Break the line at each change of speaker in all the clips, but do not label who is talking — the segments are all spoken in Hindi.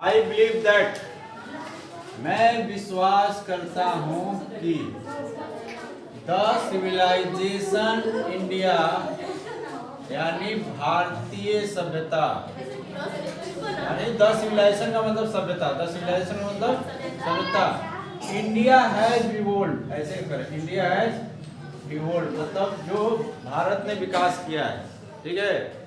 आई बिलीव दैट, मैं विश्वास करता हूँ कि द सिविलाइजेशन इंडिया यानी भारतीय सभ्यता, यानी द सिविलाइजेशन का मतलब सभ्यता, द सिविलाइजेशन का मतलब सभ्यता, इंडिया हैज इवोल्व्ड, ऐसे करें, इंडिया हैज इवोल्व्ड मतलब जो भारत ने विकास किया है, ठीक है।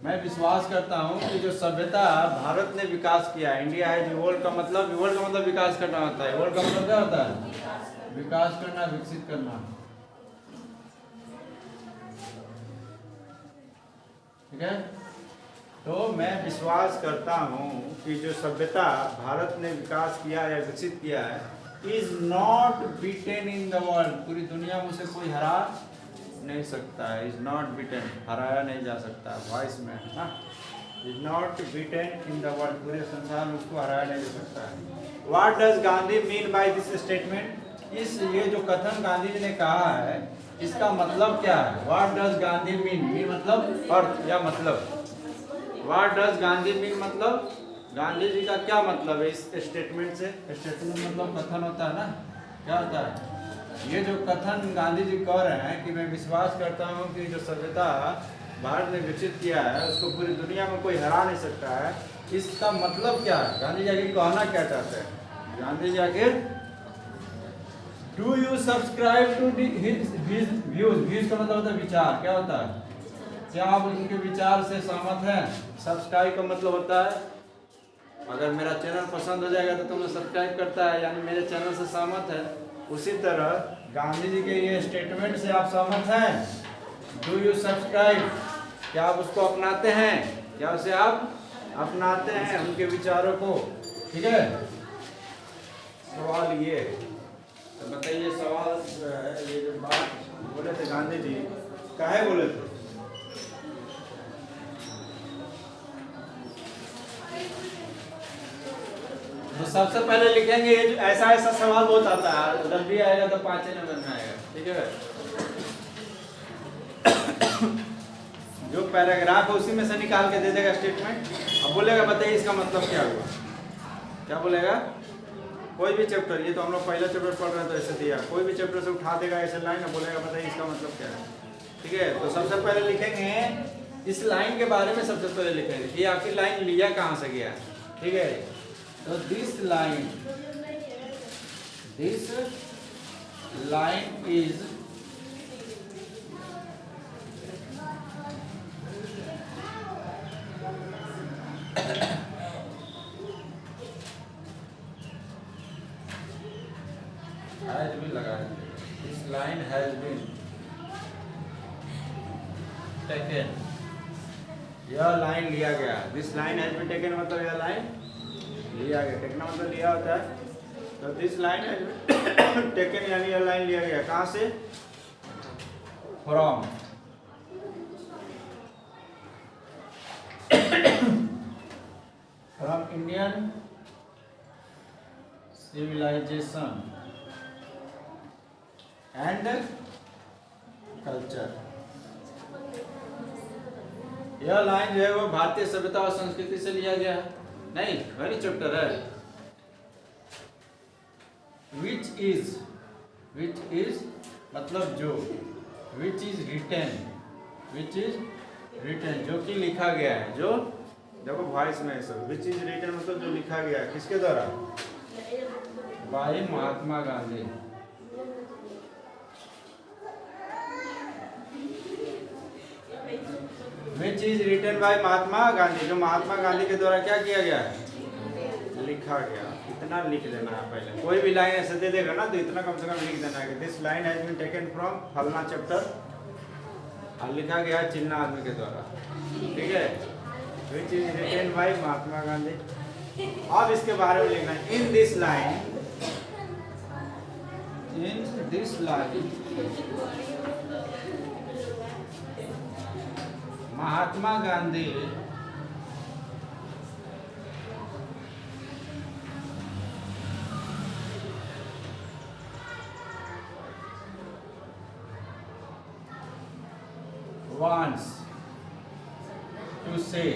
मैं विश्वास करता हूँ कि जो सभ्यता भारत ने विकास किया है, इंडिया हैज इवोल्व्ड का मतलब, इवोल्व का मतलब विकास करना होता है, इवोल्व का मतलब क्या होता है, विकास करना, विकसित करना, ठीक है। तो मैं विश्वास करता हूँ कि जो सभ्यता भारत ने विकास किया या विकसित किया है, is not beaten in the world, पूरी दुनिया में उसे कोई हरा नहीं सकता है, इज नॉट बीटेन, हराया नहीं जा सकता, वॉइस में है ना, is not beaten in the world, पूरे संसार में उसको हराया नहीं जा सकता है। What does Gandhi mean by this statement, इस ये जो कथन गांधी जी ने कहा है इसका मतलब क्या है। What does Gandhi mean, mean मतलब अर्थ या मतलब, व्हाट डज गांधी मीन मतलब गांधी जी का क्या मतलब है इस स्टेटमेंट से, स्टेटमेंट मतलब कथन होता है ना, क्या होता है, ये जो कथन गांधी जी कह रहे हैं कि मैं विश्वास करता हूँ कि जो सभ्यता भारत ने विकसित किया है उसको पूरी दुनिया में कोई हरा नहीं सकता है, इसका मतलब क्या है, गांधी जी आखिर कहना क्या चाहते हैं, गांधी जी आखिर, do you subscribe to his views, views का मतलब होता है विचार, क्या होता है, क्या आप उनके विचार से सहमत हैं। सब्सक्राइब का मतलब होता है अगर मेरा चैनल पसंद हो जाएगा तो तुम सब्सक्राइब करता है, यानी मेरे चैनल से सहमत है। उसी तरह गांधी जी के ये स्टेटमेंट से आप सहमत हैं, डू यू सब्सक्राइब, क्या आप उसको अपनाते हैं, क्या उसे आप अपनाते हैं उनके विचारों को, ठीक है। सवाल ये, तो बताइए सवाल जो है, ये जो बात बोले थे गांधी जी, काहे बोले थे, तो सबसे पहले लिखेंगे ये ऐसा ऐसा सवाल बहुत आता है, जब भी आएगा तो 5 नंबर में आएगा, ठीक है। जो पैराग्राफ है उसी में से निकाल के दे देगा स्टेटमेंट, अब बोलेगा बताइए इसका मतलब क्या हुआ, क्या बोलेगा, कोई भी चैप्टर, ये तो हम लोग पहला चैप्टर पढ़ रहे हैं तो ऐसे दिया, कोई भी चैप्टर से उठा देगा ऐसे लाइन, बोलेगा बताइए इसका मतलब क्या है, ठीक है। तो सबसे पहले लिखेंगे इस लाइन के बारे में, सबसे पहले लिखेंगे ये आखिर लाइन लिया कहाँ से गया, ठीक है। तो this line is has been लगाया, this line has been taken, यह लाइन लिया गया, this line has been taken मतलब यह लाइन लिया गया, टेकना मतलब लिया होता है। तो दिस लाइन हैज टेकन यानी यह लाइन लिया गया, कहाँ से, from Indian civilization and culture, यह लाइन जो है वो भारतीय सभ्यता और संस्कृति से लिया गया है, नहीं वही चैप्टर है। विच इज मतलब जो, विच इज रिटन जो कि लिखा गया है, जो देखो वॉइस में सब, विच इज रिटन मतलब जो लिखा गया है, किसके द्वारा, by Mahatma Gandhi, which is written by Mahatma Gandhi, जो महात्मा गांधी के द्वारा क्या किया गया है, लिखा गया। इतना लिख देना है पहले, कोई भी लाइन ऐसे दे देगा ना तो इतना कम से कम लिख देना है, this line has been taken from फलना चैप्टर, और लिखा गया चिन्ह आदमी के द्वारा, ठीक है। Which is written by Mahatma Gandhi. अब इसके बारे में लिखना है, in this line Mahatma Gandhi wants to say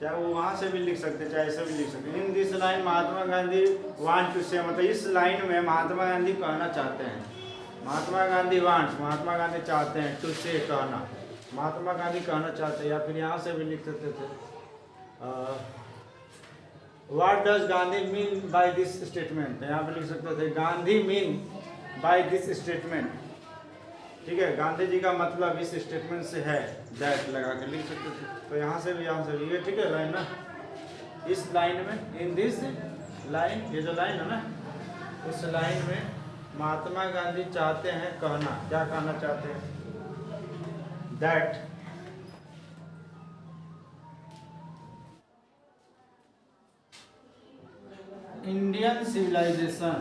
चाहे वो वहाँ से भी लिख सकते हैं, चाहे ऐसे भी लिख सकते हैं। In this line Mahatma Gandhi want to say, मतलब इस लाइन में महात्मा गांधी कहना चाहते हैं, महात्मा गांधी वांट, महात्मा गांधी चाहते हैं, टू से कहना, महात्मा गांधी कहना चाहते हैं, या फिर यहाँ से भी लिख सकते थे what does Gandhi mean by this statement, यहाँ पे लिख सकते थे Gandhi mean by this statement, ठीक है, गांधी जी का मतलब इस स्टेटमेंट से है, दैट लगा के लिख सकते थे। तो यहाँ से भी ये ठीक है लाइन ना, इस लाइन में, इन दिस लाइन, ये जो लाइन है ना, इस लाइन में महात्मा गांधी चाहते हैं कहना, क्या कहना चाहते हैं, दैट इंडियन सिविलाइजेशन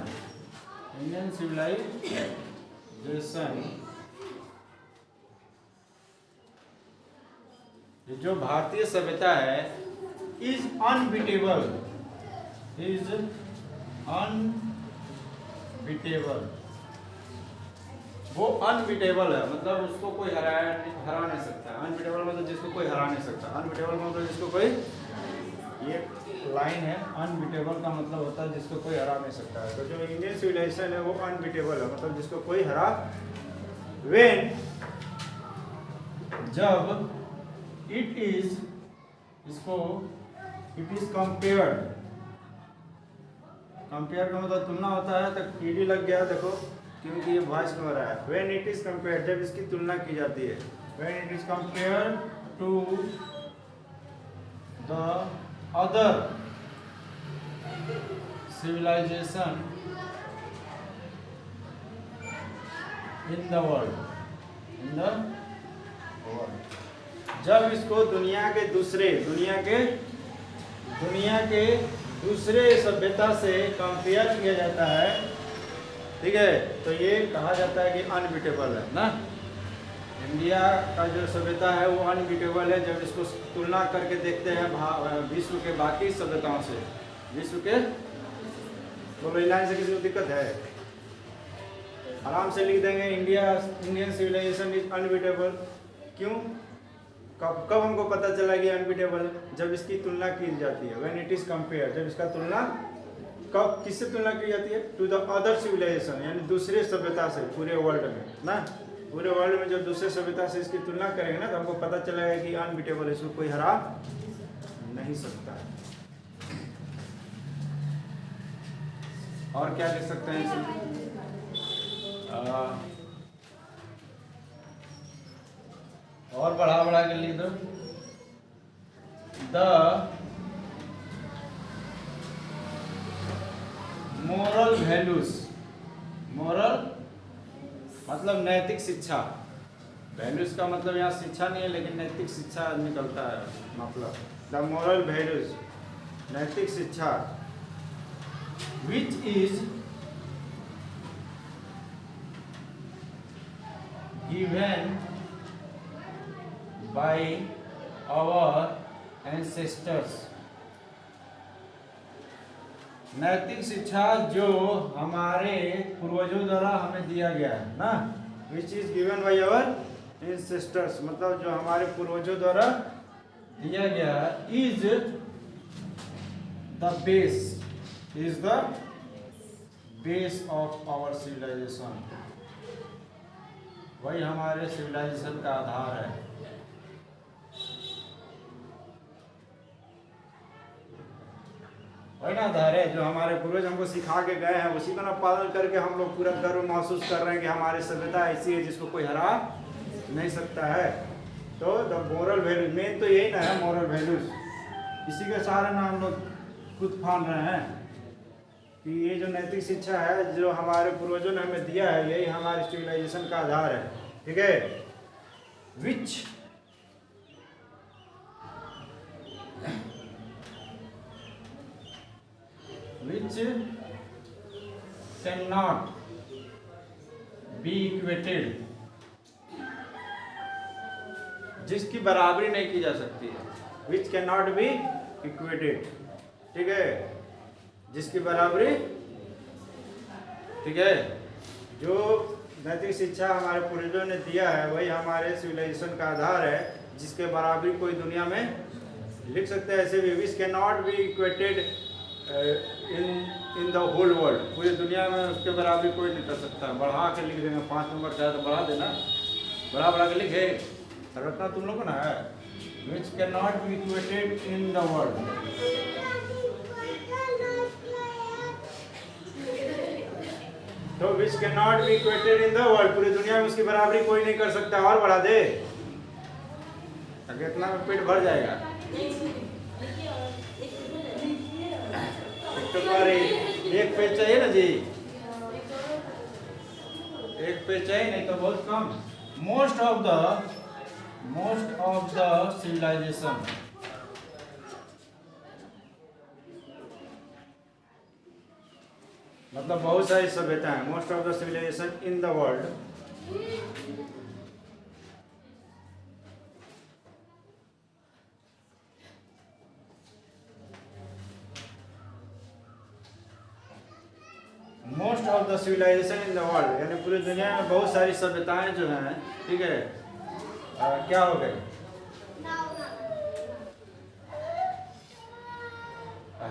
जो भारतीय सभ्यता है इज अनबीटेबल, वो अनबीटेबल है, मतलब उसको कोई हरा नहीं सकता। अनबीटेबल मतलब जिसको कोई हरा नहीं सकता, अनबीटेबल मतलब जिसको कोई, ये लाइन है, अनबीटेबल का मतलब होता है जिसको कोई हरा नहीं सकता है। तो जो इंडियन सिविलाइजेशन है वो अनबीटेबल है, मतलब जिसको कोई हरा, व्हेन, जब, इट इज, इसको इट इज कंपेयर्ड, कंपेयर का मतलब तुलना होता है, तो ईडी लग गया देखो, क्योंकि ये वॉइस में हो रहा है। व्हेन इट इज कंपेयर्ड, जब इसकी तुलना की जाती है, when it is compared to the other civilization in the world, जब इसको दुनिया के दूसरे सभ्यता से कंपेयर किया जाता है, ठीक है, तो ये कहा जाता है कि अनबीटेबल है ना। इंडिया का जो सभ्यता है वो अनबीटेबल है जब इसको तुलना करके देखते हैं विश्व के बाकी सभ्यताओं से, विश्व के, बोलो लाइन से किसी को दिक्कत है, आराम से लिख देंगे इंडियन सिविलाइजेशन इज अनबीटेबल। क्यों, कब हमको पता चला कि अनबीटेबल, जब इसकी तुलना की जाती है, व्हेन इट इज कंपेयर, जब इसका तुलना, कब किससे तुलना की जाती है, टू द अदर सिविलाइजेशन, यानी दूसरे सभ्यता से, पूरे वर्ल्ड में ना, पूरे वर्ल्ड में जब दूसरे सभ्यता से इसकी तुलना करेंगे ना, तो हमको पता चलेगा कि अनबीटेबल, इसको कोई हरा नहीं सकता है। और क्या लिख सकते हैं इसमें, और बढ़ा के लिख दो, द मोरल वैल्यूज, मोरल मतलब नैतिक शिक्षा, वैल्यूज का मतलब यहाँ शिक्षा नहीं है लेकिन नैतिक शिक्षा निकलता है, मतलब द मोरल वैल्यूज, नैतिक शिक्षा, which is given by our ancestors, नैतिक शिक्षा जो हमारे पूर्वजों द्वारा हमें दिया गया है ना, which is given by our ancestors, मतलब जो हमारे पूर्वजों द्वारा दिया गया है, is the base, is the base of our civilization, वही हमारे सिविलाइजेशन का आधार है। वही ना आधार है, जो हमारे पूर्वज हमको सिखा के गए हैं, उसी का ना पालन करके हम लोग पूरा गर्व महसूस कर रहे हैं कि हमारी सभ्यता ऐसी है जिसको कोई हरा नहीं सकता है। तो द मोरल वैल्यूज, मेन तो यही ना है, मोरल वैल्यूज, इसी के सहारे ना हम लोग खुद फान रहे हैं कि ये जो नैतिक शिक्षा है जो हमारे पूर्वजों ने हमें दिया है, यही हमारे सिविलाइजेशन का आधार है, ठीक है। Which can not be equated, जिसकी बराबरी नहीं की जा सकती है, which can not be equated, ठीक है, जिसकी बराबरी, ठीक है, जो नैतिक शिक्षा हमारे पूर्वजों ने दिया है वही हमारे सिविलाइजेशन का आधार है, जिसके बराबरी कोई दुनिया में लिख सकते हैं ऐसे भी, which can not be equated in the whole world, पूरी दुनिया में उसके बराबरी कोई नहीं कर सकता। बढ़ा के लिख देंगे, 5 नंबर चाहे तो बढ़ा देना, बढ़ा के लिखे, रखना तुम लोग को ना है। Which can not be equated in the world, तो which can not be equated in the world, पूरी दुनिया में उसकी बराबरी कोई नहीं कर सकता। और बढ़ा दे, इतना में पेट भर जाएगा। एक पेज चाहिए ना जी, एक पेज चाहिए, नहीं तो बहुत कम। मोस्ट ऑफ द सिविलाइजेशन, मतलब बहुत सारी सभ्यताएं, most of the civilisation in the world, most of the civilisation in the world, यानी पूरी दुनिया में बहुत सारी सभ्यताएं जो हैं, ठीक है, क्या हो गए,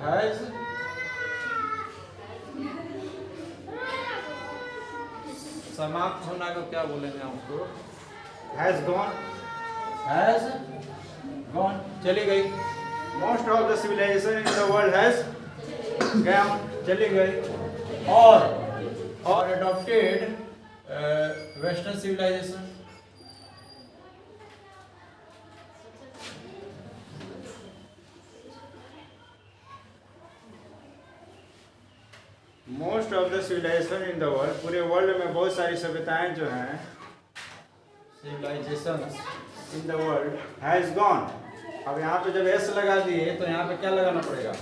हैज समाप्त होना को क्या बोलेंगे हम उसको, हैज गॉन, चली गई। Most of the civilisation in the world has gone, चली गई। और adopted western civilization, most of the civilisation in the world, पूरे वर्ल्ड में बहुत सारी सभ्यताएं जो हैं, civilization in the world has gone. अब यहाँ पे जब एस लगा दिए तो यहाँ पे क्या लगाना पड़ेगा,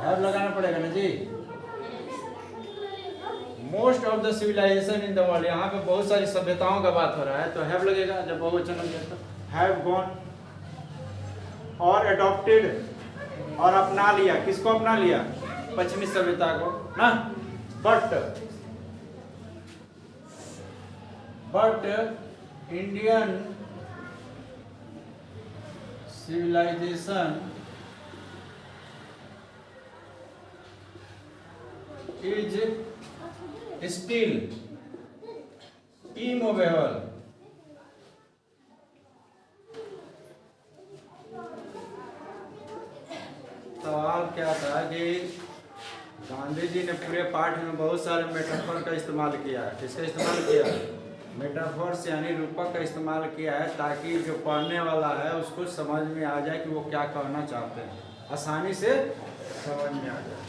हैव लगाना पड़ेगा ना जी। Most of the civilisation in the world, यहाँ पे बहुत सारी सभ्यताओं का बात हो रहा है तो हैव लगेगा, जब बहुवचन हो तो हैव गॉन। और अडॉप्टेड, और अपना लिया, किसको अपना लिया, पश्चिमी सभ्यता को ना। But Indian civilization is still immovable, सवाल क्या था कि गांधी जी ने पूरे पाठ में बहुत सारे मेटाफर का इस्तेमाल किया है। किसका इस्तेमाल किया है, मेटाफर्स यानी रूपक का इस्तेमाल किया है, ताकि जो पढ़ने वाला है उसको समझ में आ जाए कि वो क्या कहना चाहते हैं, आसानी से समझ में आ जाए,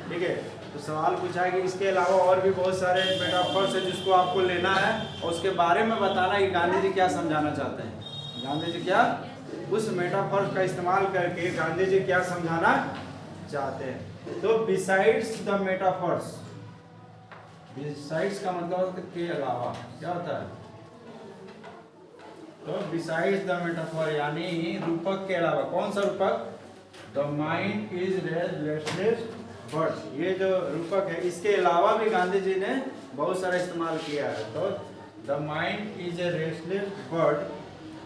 ठीक है। तो सवाल पूछा है कि इसके अलावा और भी बहुत सारे मेटाफर्स हैं जिसको आपको लेना है और उसके बारे में बताना कि गांधी जी क्या समझाना चाहते हैं, गांधी जी क्या उस मेटाफर्स का इस्तेमाल करके गांधी जी क्या समझाना चाहते हैं। तो बिसाइड्स द मेटाफर्स, बिसाइड्स का मतलब के अलावा क्या होता है, तो बिसाइड्स द मेटाफर यानी रूपक के अलावा, कौन सा रूपक, the mind is restless bird, ये जो रूपक है इसके अलावा भी गांधी जी ने बहुत सारा इस्तेमाल किया है। तो the mind is a restless bird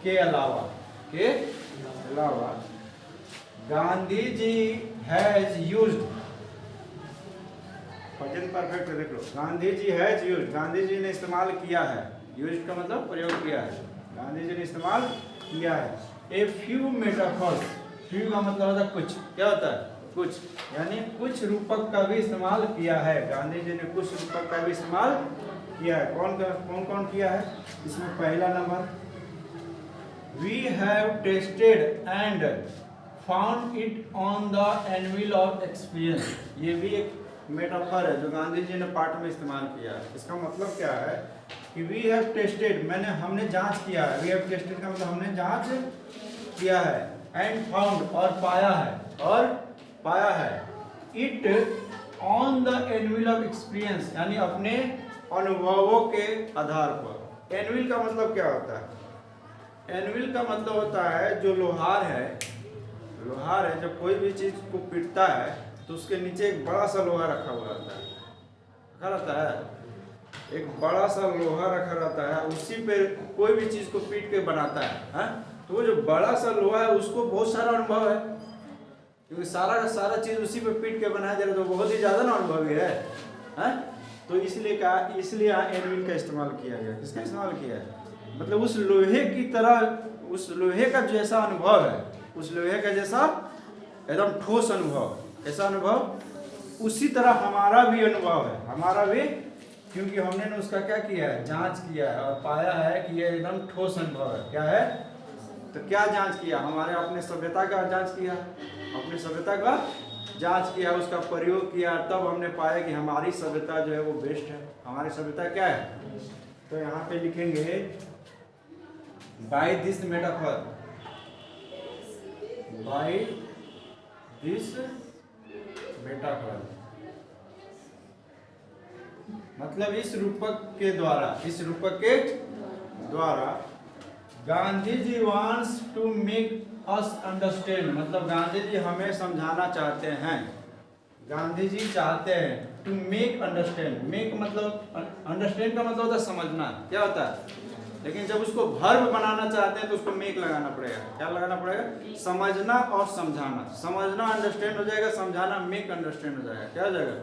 के अलावा, के अलावा Gandhi ji has used, present perfect देख लो, गांधी जी हैज यूज्ड, गांधी जी ने इस्तेमाल किया है, यूज्ड का मतलब प्रयोग किया है, गांधी जी ने इस्तेमाल किया है। ए फ्यू मेटाफर्स, फ्यू का मतलब होता है कुछ, क्या होता है कुछ, यानी कुछ रूपक का भी इस्तेमाल किया है, गांधी जी ने कुछ रूपक का भी इस्तेमाल किया है। कौन कौन किया है, इसमें पहला number, we have tested and found it on the anvil of experience, ये भी एक मेटाफर है जो गांधी जी ने पाठ में इस्तेमाल किया है। इसका मतलब क्या है कि वी हैव टेस्टेड, हमने जांच किया है, वी हैव टेस्टेड का मतलब हमने जांच किया है, एंड फाउंड और पाया है, it on the anvil of experience यानी अपने अनुभवों के आधार पर। एनविल का मतलब क्या होता है, एनविल का मतलब होता है जो लोहार है, जब कोई भी चीज को पीटता है तो उसके नीचे एक बड़ा सा लोहा रखा हुआ रहता है, एक बड़ा सा लोहा रखा रहता है, उसी पे कोई भी चीज को पीट के बनाता है, तो तो वो जो बड़ा सा लोहा है उसको बहुत सारा अनुभव है, क्योंकि सारा का सारा चीज उसी पे पीट के बनाया जा रहा है, तो बहुत ही ज्यादा ना अनुभवी है, हैं? तो इसलिए यहाँ एनविल का इस्तेमाल किया गया। किसका इस्तेमाल किया है? मतलब उस लोहे की तरह, उस लोहे का जैसा अनुभव है, उस लोहे का जैसा एकदम ठोस अनुभव, ऐसा अनुभव उसी तरह हमारा भी अनुभव है, हमारा भी, क्योंकि हमने ना उसका क्या किया है, जांच किया है और पाया है कि ये एकदम ठोस अनुभव है। क्या है? तो क्या जांच किया? हमारे अपने सभ्यता का जांच किया, अपने सभ्यता का जांच किया, उसका प्रयोग किया, तब हमने पाया कि हमारी सभ्यता जो है वो बेस्ट है। हमारी सभ्यता क्या है? तो यहाँ पे लिखेंगे by this metaphor, by this metaphor, मतलब इस रूपक के द्वारा, इस रूपक के द्वारा Gandhi ji wants to make us understand, मतलब गांधी जी हमें समझाना चाहते हैं, गांधी जी चाहते हैं टू मेक अंडरस्टैंड, मेक मतलब अंडरस्टैंड का मतलब होता है समझना, क्या होता है, लेकिन जब उसको वर्ब बनाना चाहते हैं तो उसको मेक लगाना पड़ेगा। क्या लगाना पड़ेगा? समझना और समझाना, समझना अंडरस्टैंड हो जाएगा, समझाना मेक अंडरस्टैंड हो जाएगा। क्या हो जाएगा?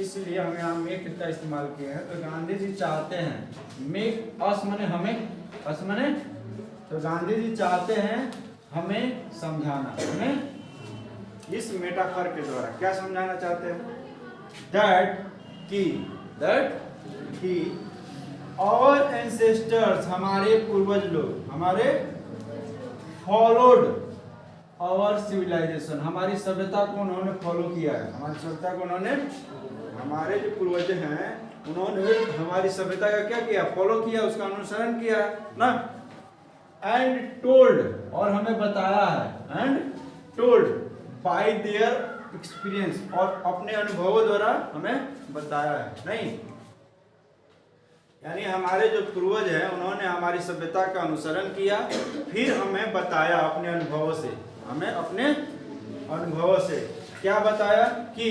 इसलिए हम यहाँ मेक का इस्तेमाल किए हैं। तो गांधी जी चाहते हैं, मेक अस माने हमें, अस माने, तो गांधी जी चाहते हैं हमें समझाना, हमें इस मेटाफर के द्वारा क्या समझाना चाहते हैं? दैट कि और एंसेस्टर्स, हमारे पूर्वज लोग, हमारे फॉलोड आवर सिविलाइजेशन, हमारी सभ्यता को उन्होंने फॉलो किया है, हमारी सभ्यता को उन्होंने, हमारे जो पूर्वज हैं उन्होंने हमारी सभ्यता का क्या किया? फॉलो किया, उसका अनुसरण किया ना। एंड टोल्ड, और हमें बताया है, and told by their experience, और अपने अनुभवों द्वारा हमें बताया है। नहीं, यानी हमारे जो पूर्वज हैं उन्होंने हमारी सभ्यता का अनुसरण किया, फिर हमें बताया अपने अनुभवों से, हमें अपने अनुभवों से क्या बताया? कि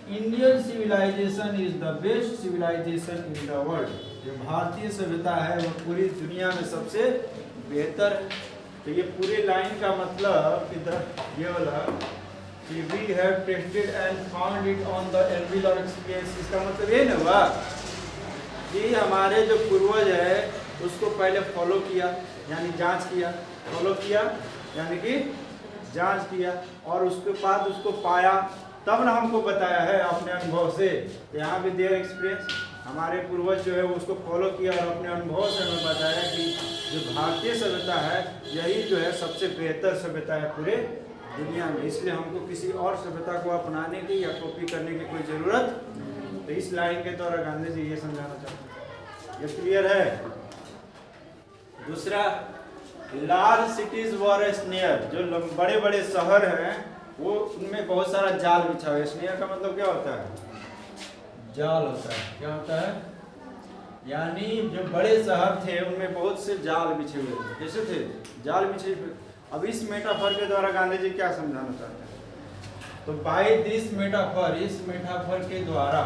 Indian civilization is the best civilization in the world, जो भारतीय सभ्यता है वो पूरी दुनिया में सबसे बेहतर है। तो ये पूरी लाइन का मतलब इधर ये वाला कि we have tested and found it on the anvil और एक्सपीरियंस, इसका मतलब ये ना हुआ कि हमारे जो पूर्वज है उसको पहले फॉलो किया, यानी जांच किया, फॉलो किया यानी कि जांच किया, और उसके बाद उसको पाया, तब ना हमको बताया है अपने अनुभव से। तो यहाँ भी देयर एक्सपीरियंस, हमारे पूर्वज जो है उसको फॉलो किया और अपने अनुभव से हमें बताया कि जो भारतीय सभ्यता है यही जो है सबसे बेहतर सभ्यता है पूरे दुनिया में, इसलिए हमको किसी और सभ्यता को अपनाने की या कॉपी करने की कोई ज़रूरत। तो इस लाइन के द्वारा गांधी जी ये समझाना चाहते हैं। ये क्लियर है? दूसरा, लार्ज सिटीज वर स्नेयर, जो बड़े बड़े शहर हैं वो उनमें बहुत सारा जाल बिछा हुआ है। स्नेयर का मतलब क्या होता है? जाल होता है। क्या होता है? यानी जो बड़े शहर थे उनमें बहुत से जाल बिछे हुए थे। कैसे थे? जाल बिछे हुए। अब इस मेटाफर के द्वारा गांधी जी क्या समझाना चाहते हैं? तो बाय दिस मेटाफर, इस मेटाफर के द्वारा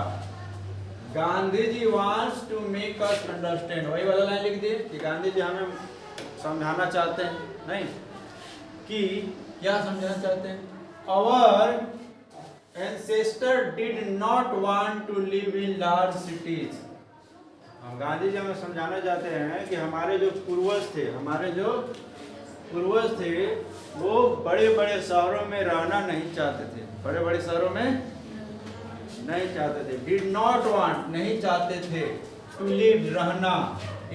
Gandhi ji wants to make us understand, वही वाला लाइन लिख दिए कि गांधी जी हमें समझाना चाहते हैं, नहीं कि क्या समझाना चाहते हैं? Our ancestor did not want to live in large cities. हम गांधी जी हमें समझाना चाहते हैं कि हमारे जो पूर्वज थे, हमारे जो पूर्वज थे वो बड़े बड़े शहरों में रहना नहीं चाहते थे, बड़े बड़े शहरों में नहीं चाहते थे। Did not want, नहीं चाहते थे, to live, रहना,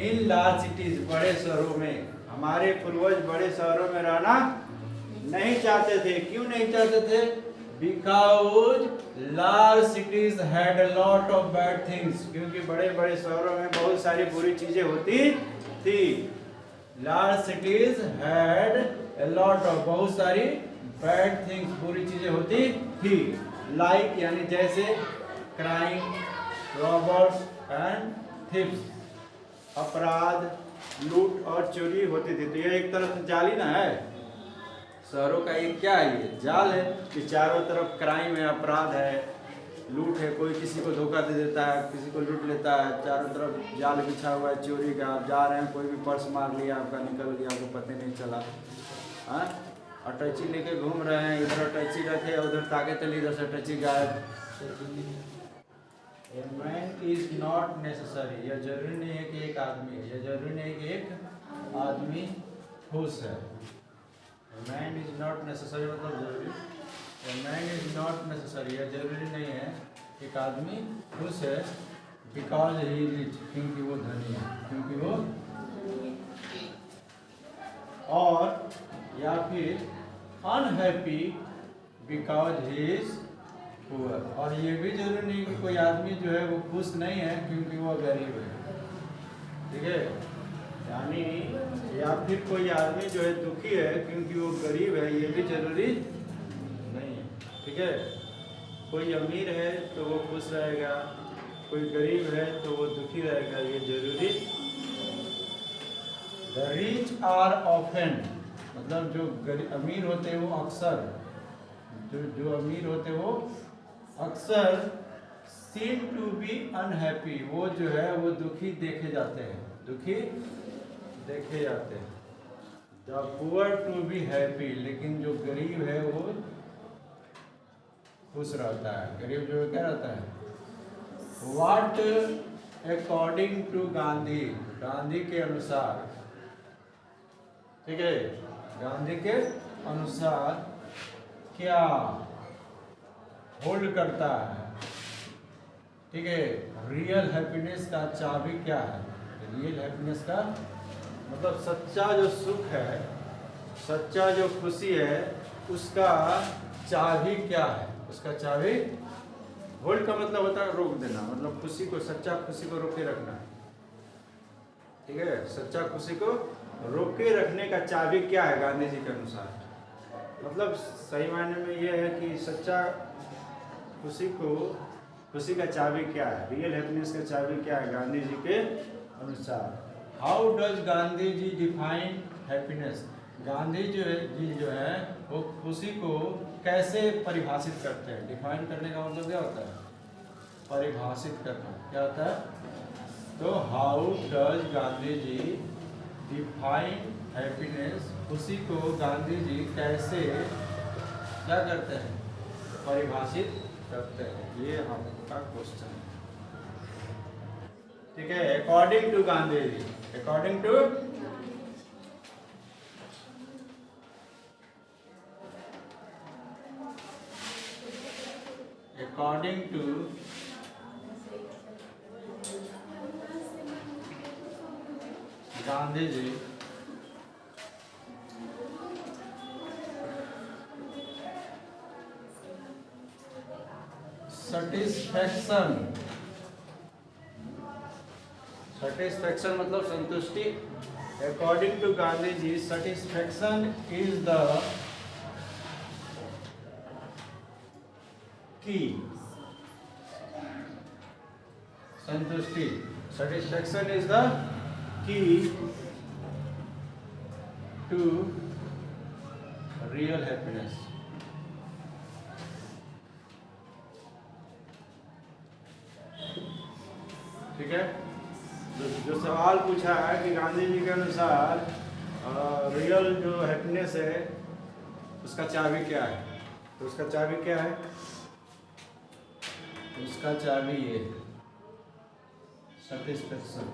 in large cities, बड़े शहरों में। हमारे पूर्वज बड़े शहरों में रहना नहीं चाहते थे। क्यों नहीं चाहते थे? Because large cities had a lot of bad things, क्योंकि बड़े बड़े शहरों में बहुत सारी बुरी चीजें होती थी। Large cities had a lot of, बहुत सारी bad things, बुरी चीजें होती थी। Like यानी जैसे crime, robbers and thieves, अपराध, लूट और चोरी होती थी। तो ये एक तरफ से जाली ना है, शहरों का एक क्या है? ये जाल है कि चारों तरफ क्राइम है, अपराध है, लूट है, कोई किसी को धोखा दे देता है, किसी को लूट लेता है, चारों तरफ जाल बिछा हुआ है चोरी का, आप जा रहे हैं कोई भी पर्स मार लिया आपका, निकल गया, आपको पता नहीं चला। हाँ, अटैची लेके घूम रहे हैं, इधर अटैची रखे उधर ताके तली, इधर से अटैची गायब। A man is not necessary, यह जरूरी नहीं है कि एक आदमी है, यह जरूरी नहीं है कि एक आदमी खुश है। मैन इज नॉट नेसेसरी मतलब जरूरी, मैन इज नॉट नेसेसरी, यह जरूरी नहीं है एक आदमी खुश है, बिकॉज ही रिच, क्योंकि वो धनी है, क्योंकि वो, और या फिर unhappy because he is poor, और ये भी जरूरी नहीं कि कोई आदमी जो है वो खुश नहीं है क्योंकि वो गरीब है। ठीक है, यानी या फिर कोई आदमी जो है दुखी है क्योंकि वो गरीब है, ये भी जरूरी नहीं है। ठीक है, कोई अमीर है तो वो खुश रहेगा, कोई गरीब है तो वो दुखी रहेगा, ये जरूरी। द रिच आर ऑफन, मतलब जो अमीर होते हैं वो अक्सर, जो अमीर होते हैं वो अक्सर सीम टू बी अनहैप्पी, वो जो है वो दुखी देखे जाते हैं, दुखी देखे जाते हैं। The poor to be happy, लेकिन जो गरीब है वो खुश रहता है, गरीब जो क्या रहता है। What according to Gandhi, Gandhi के अनुसार, ठीक है, गांधी के अनुसार क्या होल्ड करता है, ठीक है, रियल हैप्पीनेस का चाबी क्या है। रियल हैप्पीनेस का मतलब सच्चा जो सुख है, सच्चा जो खुशी है, उसका चाबी क्या है, उसका चाबी। होल्ड का मतलब होता है रोक देना, मतलब खुशी को, सच्चा खुशी को रोके रखना। ठीक है, सच्चा खुशी को रोके रखने का चाबी क्या है गांधी जी के अनुसार। मतलब सही मायने में ये है कि सच्चा खुशी को, खुशी का चाबी क्या है, रियल हैप्पीनेस का चाबी क्या है गांधी जी के अनुसार। How does Gandhi ji define happiness, Gandhi जो है वो खुशी को कैसे परिभाषित करते हैं। डिफाइन करने का मतलब क्या होता है, परिभाषित करना, क्या होता है। तो how does Gandhi ji define happiness, खुशी को गांधी जी कैसे क्या करते हैं, परिभाषित करते हैं, ये आपका क्वेश्चन है। ठीक है, according to Gandhi ji, according to, according to Gandhi ji satisfaction, satisfaction मतलब संतुष्टि। According to Gandhi ji satisfaction is the key, संतुष्टि, satisfaction is the key to real happiness. ठीक है, जो सवाल पूछा है कि गांधी जी के अनुसार रियल जो हैप्पीनेस है उसका चाबी क्या है, तो उसका चाबी क्या है, उसका चाबी ये सेटिस्फैक्शन,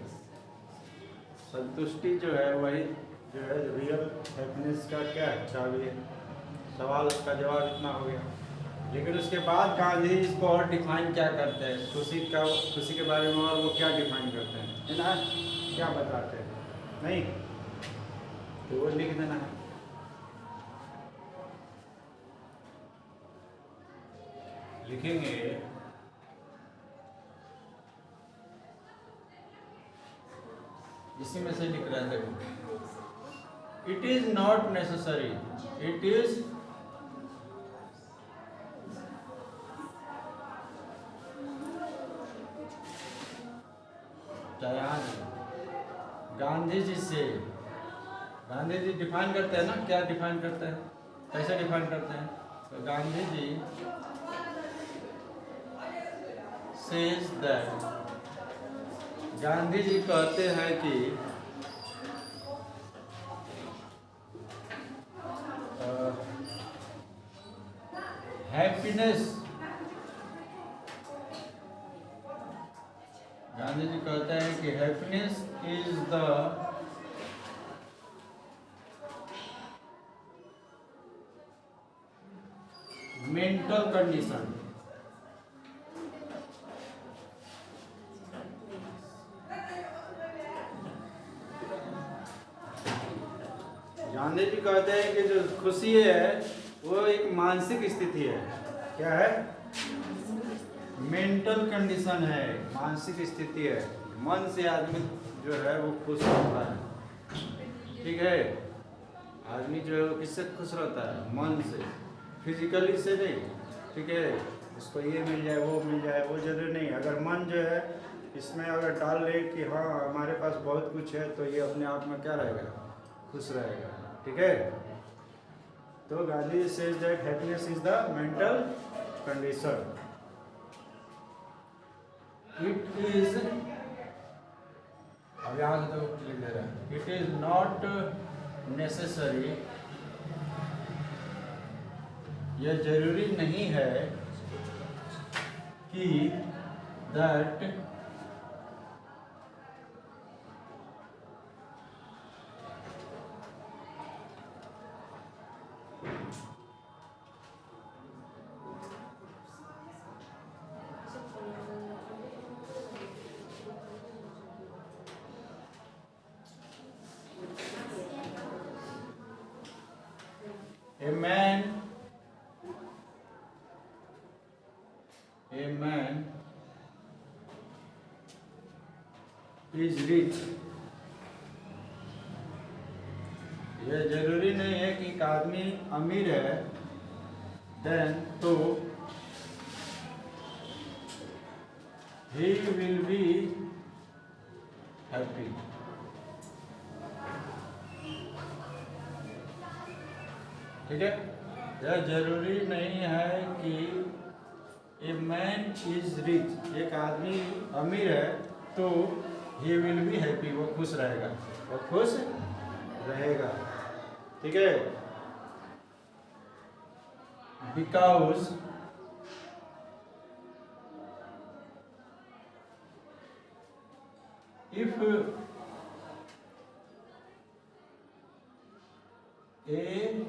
संतुष्टि जो है वही जो है रियल हैप्पीनेस का क्या है, चाबी है। सवाल उसका जवाब इतना हो गया। लेकिन उसके बाद गांधी इसको और डिफाइन क्या करते हैं, खुशी का, खुशी के बारे में और वो क्या डिफाइन करते हैं, है ना, क्या बताते हैं, नहीं तो वो लिख देना है। लिखेंगे इसी में से लिख रहे हैं, देखो, it is not necessary, it is Gandhi ji से, गांधी जी डिफाइन करते हैं ना, क्या डिफाइन करते हैं, कैसे डिफाइन करते हैं, तो गांधी जी says that गांधी जी कहते हैं कि हैप्पीनेस, गांधी जी कहते हैं कि happiness is the mental condition. Gandhi ji कहते हैं कि जो खुशी है वो एक मानसिक स्थिति है। क्या है? मेंटल कंडीशन है, मानसिक स्थिति है। मन से आदमी जो है वो खुश रहता है। ठीक है, आदमी जो है वो किससे खुश रहता है? मन से, फिजिकली से नहीं। ठीक है, उसको ये मिल जाए वो मिल जाए वो जरूरी नहीं। अगर मन जो है इसमें अगर डाल ले कि हाँ हमारे पास बहुत कुछ है, तो ये अपने आप में क्या रहेगा? खुश रहेगा। ठीक है, तो Gandhi says that happiness is the mental condition. It is, अब यहाँ से तो लिख दे रहा है, इट इज नॉट नेसेसरी, यह जरूरी नहीं है कि that a man is rich, यह जरूरी नहीं है कि एक आदमी अमीर है, then तो he will be happy। ठीक है, यह जरूरी नहीं है कि ए मैन इज रिच, एक आदमी अमीर है तो ही विल बी हैप्पी, वो खुश रहेगा, वो खुश रहेगा। ठीक है, because if A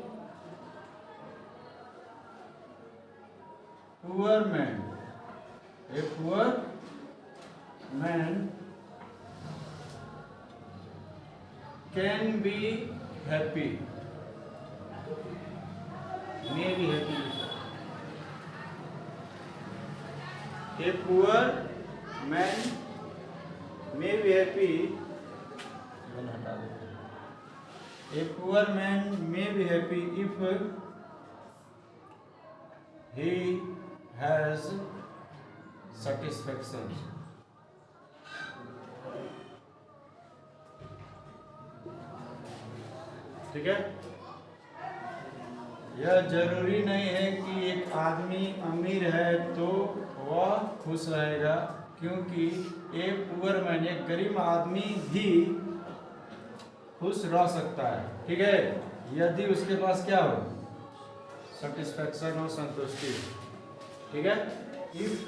poor man, a poor man can be happy, may be happy, a poor man may be happy, a poor man may be happy if he has satisfaction। ठीक है, यह जरूरी नहीं है कि एक आदमी अमीर है तो वह खुश रहेगा, क्योंकि एक पुअर मैन, एक गरीब आदमी भी खुश रह सकता है। ठीक है, यदि उसके पास क्या हो? सेटिस्फैक्शन हो, संतुष्टि। ठीक है, if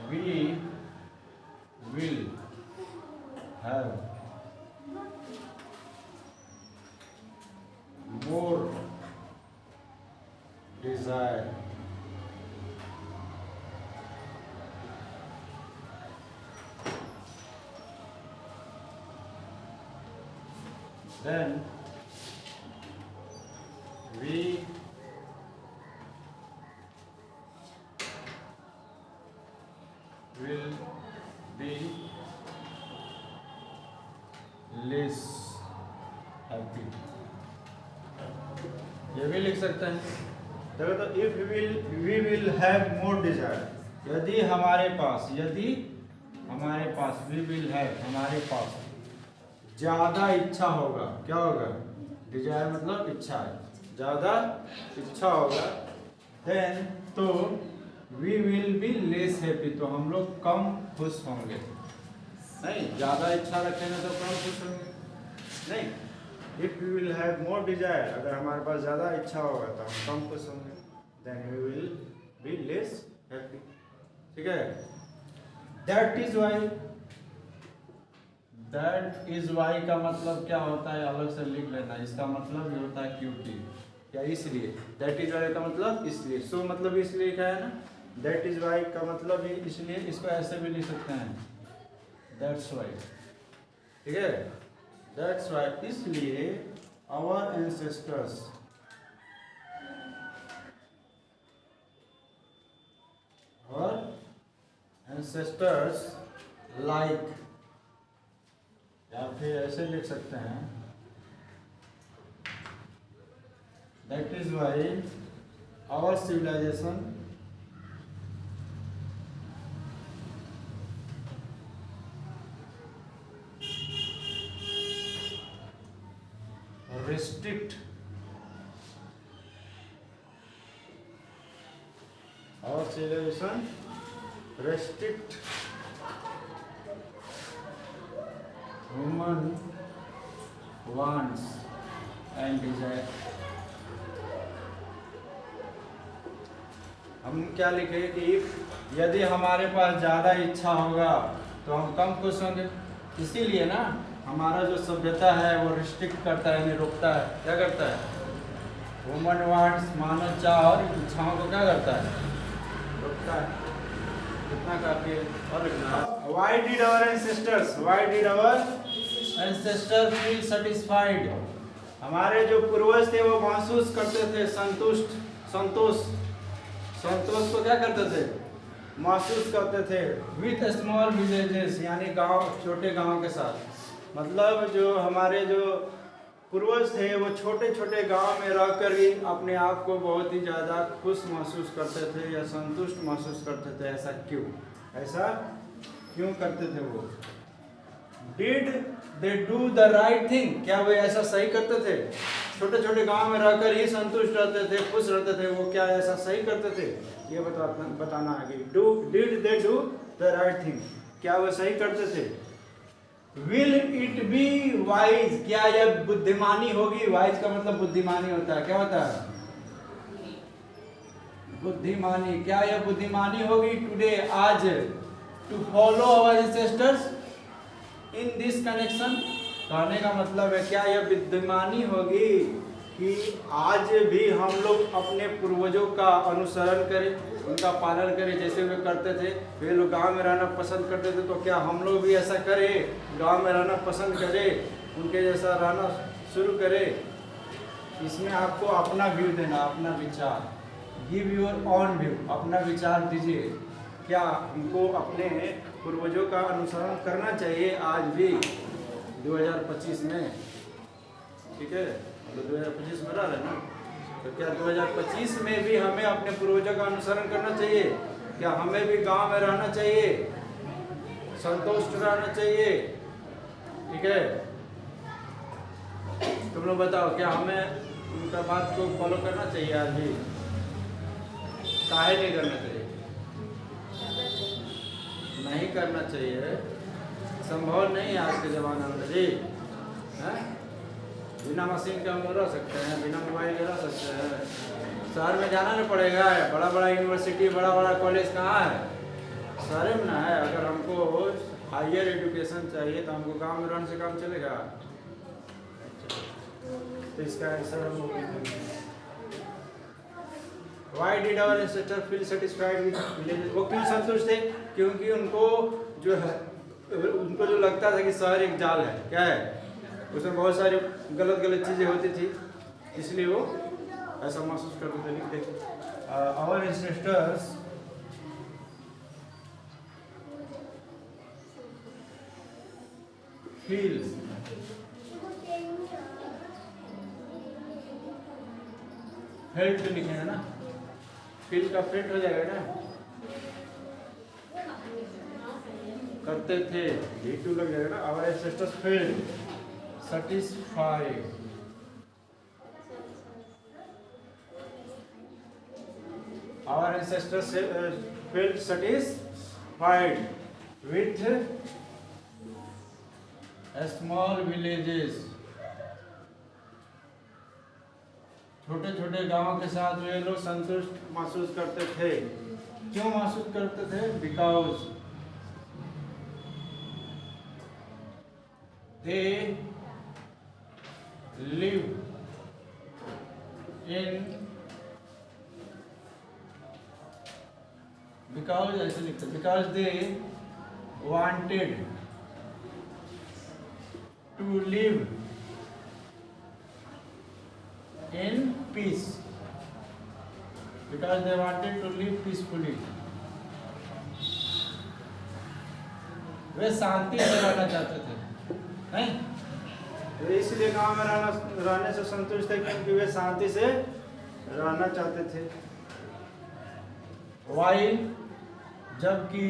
we will have more desire, then we will be less happy। ये भी लिख सकते हैं। देखो तो if we will have more desire, यदि हमारे पास वी विल हैव, हमारे पास ज्यादा इच्छा होगा। क्या होगा? डिजायर मतलब इच्छा है, ज्यादा इच्छा होगा। देन तो we will be less happy, तो हम लोग कम खुश होंगे। नहीं, ज़्यादा इच्छा रखेंगे तो कम खुश होंगे। नहीं, if we will have more desire, अगर हमारे पास ज़्यादा इच्छा होगा तो हम कम खुश होंगे, then we will be less happy. ठीक है, दैट इज वाई का मतलब क्या होता है अलग से लिख लेना। इसका मतलब ये होता है क्योंकि, या इसलिए। दैट इज वाई का मतलब इसलिए, सो मतलब इसलिए लिखा है ना। दैट इज वाई का मतलब इसलिए, इसको ऐसे भी लिख सकते हैं, दैट्स वाई। ठीक है, दैट्स वाई, इसलिए आवर एंसेस्टर्स लाइक, या फिर ऐसे लिख सकते हैं, that is why our civilization restrict our civilization restrict human wants and desire। हम क्या लिखे कि यदि हमारे पास ज़्यादा इच्छा होगा तो हम कम खुश होंगे। इसीलिए ना हमारा जो सभ्यता है वो रिस्ट्रिक्ट करता है, यानी रोकता है। क्या करता है? ह्यूमन वांट्स, मानव चाह और इच्छाओं को क्या करता है? रोकता है। कितना काफी है। और Why did our ancestors feel satisfied? हमारे जो पूर्वज थे वो महसूस करते थे संतोष को क्या करते थे? महसूस करते थे। विथ स्मॉल विलेजेस, यानी गांव, छोटे गांव के साथ। मतलब जो हमारे जो पूर्वज थे वो छोटे छोटे गांव में रहकर ही अपने आप को बहुत ही ज़्यादा खुश महसूस करते थे या संतुष्ट महसूस करते थे। ऐसा क्यों करते थे वो? Did they do the right thing? क्या वो ऐसा सही करते थे? छोटे छोटे गांव में रहकर ही संतुष्ट रहते थे, खुश रहते थे, वो क्या ऐसा सही करते थे? ये बताना है कि did they do the right thing, क्या वो सही करते थे? विल इट बी वाइज, क्या यह बुद्धिमानी होगी? वाइज का मतलब बुद्धिमानी होता है। क्या होता है? बुद्धिमानी। क्या यह बुद्धिमानी होगी टुडे, आज, to follow our ancestors in this connection? कहने का मतलब है क्या यह बुद्धिमानी होगी कि आज भी हम लोग अपने पूर्वजों का अनुसरण करें, उनका पालन करें, जैसे वे करते थे। वे लोग गांव में रहना पसंद करते थे, तो क्या हम लोग भी ऐसा करें, गांव में रहना पसंद करें, उनके जैसा रहना शुरू करें? इसमें आपको अपना व्यू देना, अपना विचार। गिव योर ऑन व्यू, अपना विचार दीजिए। क्या हमको अपने पूर्वजों का अनुसरण करना चाहिए आज भी 2025 में? ठीक है, तो 2025 में रह रहे ना, तो क्या 2025 में भी हमें अपने पूर्वजों का अनुसरण करना चाहिए? क्या हमें भी गांव में रहना चाहिए, संतुष्ट रहना चाहिए? ठीक है, तुम लोग बताओ, क्या हमें उनका बात को फॉलो करना चाहिए आज भी? काहे नहीं करना चाहिए? नहीं करना चाहिए, संभव नहीं आज के ज़माने में जी। है? बिना मशीन के हम लोग रह सकते हैं, बिना मोबाइल के रह सकते हैं? शहर में जाना नहीं पड़ेगा। बड़ा बड़ा यूनिवर्सिटी, बड़ा बड़ा कॉलेज कहाँ है? शहर में ना है। अगर हमको हायर एजुकेशन चाहिए तो हमको गांव में रहने से काम चलेगा? तो इसका आंसर हम लोग Why did our ancestors feel satisfied with villages? वो क्यों संतुष्ट थे? क्योंकि उनको जो लगता था कि शहर एक जाल है। क्या है? उसमें बहुत सारी गलत चीज़ें होती थी, इसलिए वो ऐसा महसूस करते थे। लिख देखिए, our ancestors feel felt लिखे है ना, फील का फेल्ट हो जाएगा ना, करते थे, V2 लग जाएगा ना। our ancestors felt satisfied our ancestors felt satisfied with small villages. छोटे छोटे गांवों के साथ वे लोग संतुष्ट महसूस करते थे। क्यों महसूस करते थे? Because they live in, because they wanted to live in peace, because they wanted to live peacefully. वे शांति से रहना चाहते थे, नहीं? तो इसलिए गांव में रहने से संतुष्ट थे, क्योंकि वे शांति से रहना चाहते थे। While जबकि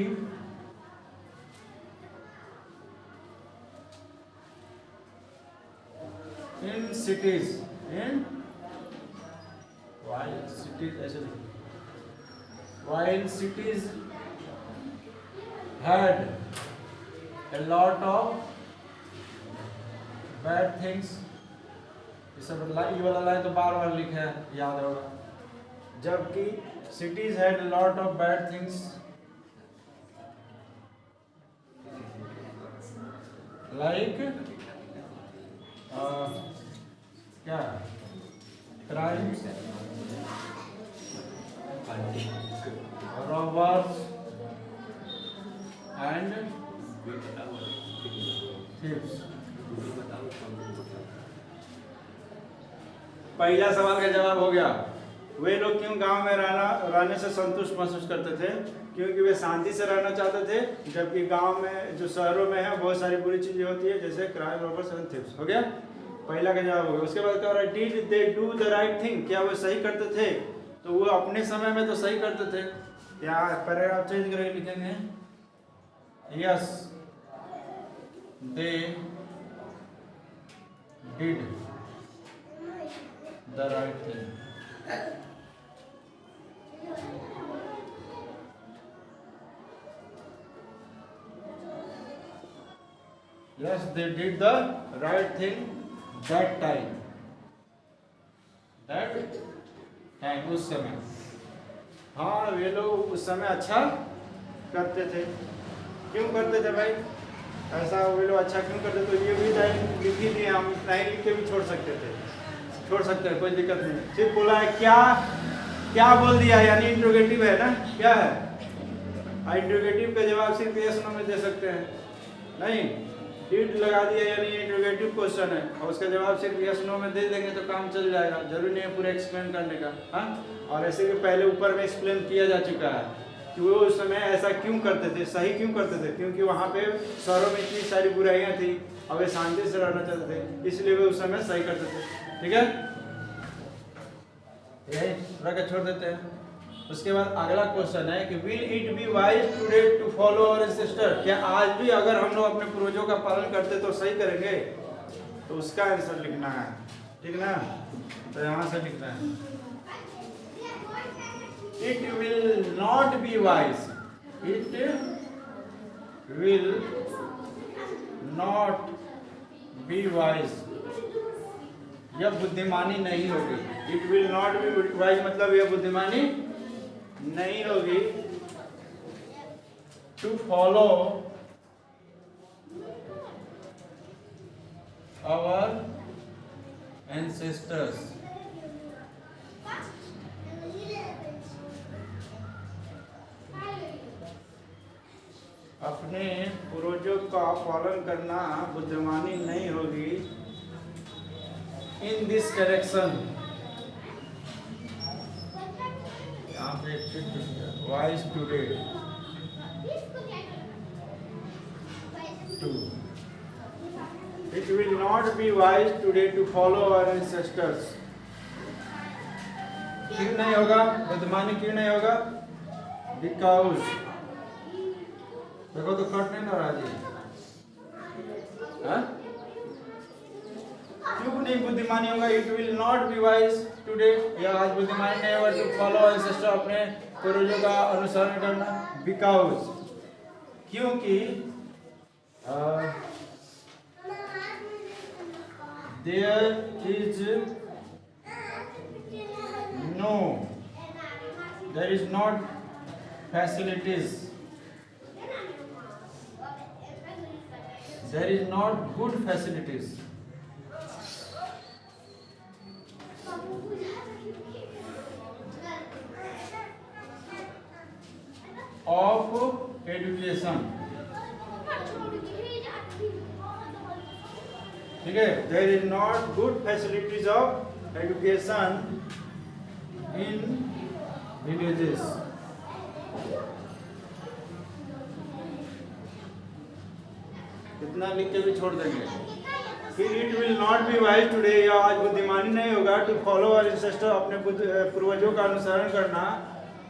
in cities, while cities had a lot of bad things, ये वाला लाइन तो बार बार लिखा है, याद होगा। जबकि cities had a lot of bad things like क्या crimes, robbers and thieves। पहला सवाल का जवाब हो गया। वे लोग क्यों गांव में रहने से संतुष्ट महसूस करते थे? क्योंकि वे शांति से रहना चाहते थे, जबकि गांव में जो शहरों में है बहुत सारी बुरी चीजें होती है, जैसे क्राइम, रॉबर्स एंड थीफ्स। हो गया, पहला का जवाब हो गया। उसके बाद क्या हो रहा है? Did they do the right thing, क्या वो सही करते थे? तो वो अपने समय में तो सही करते थे। या पैराग्राफ चेंज करके लिखेंगे, yes they did the right thing. Yes, they did the right thing that time. उस समय, हाँ वे लोग उस समय अच्छा करते थे। क्यों करते थे भाई? ऐसा वे लोग अच्छा क्यों करते? तो ये भी लाइन लिखी थी, हम लाइन लिख के भी छोड़ सकते थे, छोड़ सकते हैं, कोई दिक्कत नहीं। सिर्फ बोला है क्या क्या बोल दिया, यानी इंट्रोगेटिव है ना, क्या है? इंट्रोगेटिव का जवाब सिर्फ यस नो में दे सकते हैं, नहीं डिड लगा दिया यानी इंट्रोगेटिव क्वेश्चन है, और उसका जवाब सिर्फ यस नो में दे देंगे तो काम चल जाएगा, जरूरी नहीं है पूरा एक्सप्लेन करने का। हाँ, और ऐसे कि पहले ऊपर में एक्सप्लेन किया जा चुका है कि वो उस समय ऐसा क्यों करते थे, सही क्यों करते थे? क्योंकि वहाँ पे शहरों में इतनी सारी बुराइयाँ थी और वे शांति से रहना चाहते थे, इसलिए वे उस समय सही करते थे। ठीक है, यही पूरा का छोड़ देते हैं। उसके बाद अगला क्वेश्चन है कि will it be wise today to follow our ancestor, क्या आज भी अगर हम लोग अपने पूर्वजों का पालन करते तो सही करेंगे? तो उसका आंसर लिखना है, ठीक ना? तो यहाँ से लिखना है, it will not be wise, it will not be wise, यह बुद्धिमानी नहीं होगी। It will not be wise मतलब यह बुद्धिमानी नहीं होगी टू फॉलो आवर एंसेस्टर्स, अपने पूर्वजों का पालन करना बुद्धिमानी नहीं होगी। In this direction, wise today to, it will not be wise today to follow our ancestors। क्यों नहीं होगा बुद्धिमानी, क्यों नहीं होगा? Because, देखो तो कट नहीं ना रहा जी, हाँ? क्यों नहीं बुद्धिमानी होगा? It will not be wise today, या आज बुद्धिमानी नहीं होगा टू फॉलो एंसेस्टर, अपने पूर्वजों का अनुसरण करना, बिकॉज क्योंकि there is not facilities, there is not good facilities of education, ठीक है, there is not good facilities of education in villages. इतना लिख के भी छोड़ देंगे। फिर it will not be wise today, या आज बुद्धिमानी नहीं होगा टू फॉलो आवर एंसेस्टर, अपने पूर्वजों का अनुसरण करना,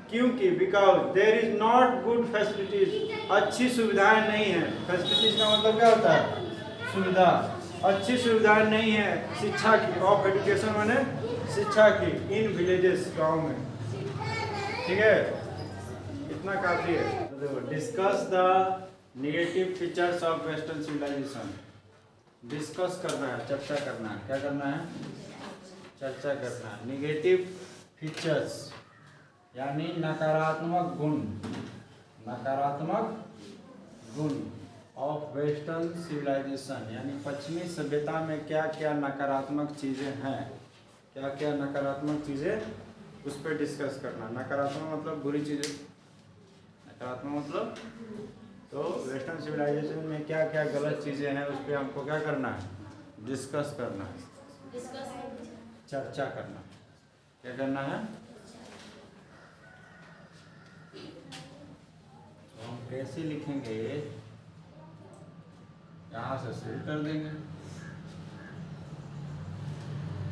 क्योंकि because there is not good facilities, अच्छी सुविधाएं नहीं है। फैसिलिटीज का मतलब क्या होता है? सुविधा। अच्छी सुविधाएं नहीं है शिक्षा की, ऑफ एजुकेशन माने शिक्षा की, इन विलेजेस, गाँव में, ठीक है, इतना काफी है। Discuss the negative features of western civilization, discuss करना है, चर्चा करना है। क्या करना है? चर्चा करना है। नेगेटिव फीचर्स यानी नकारात्मक गुण, नकारात्मक गुण ऑफ वेस्टर्न सिविलाइजेशन, यानी पश्चिमी सभ्यता में क्या क्या नकारात्मक चीज़ें हैं, क्या क्या नकारात्मक चीज़ें, उस पर डिस्कस करना। नकारात्मक मतलब बुरी चीज़ें, नकारात्मक मतलब तो वेस्टर्न सिविलाइजेशन में क्या क्या गलत चीज़ें हैं उस पर हमको क्या करना है? डिस्कस करना है, चर्चा करना। क्या करना है? तो हम कैसे लिखेंगे? यहाँ से शुरू कर देंगे।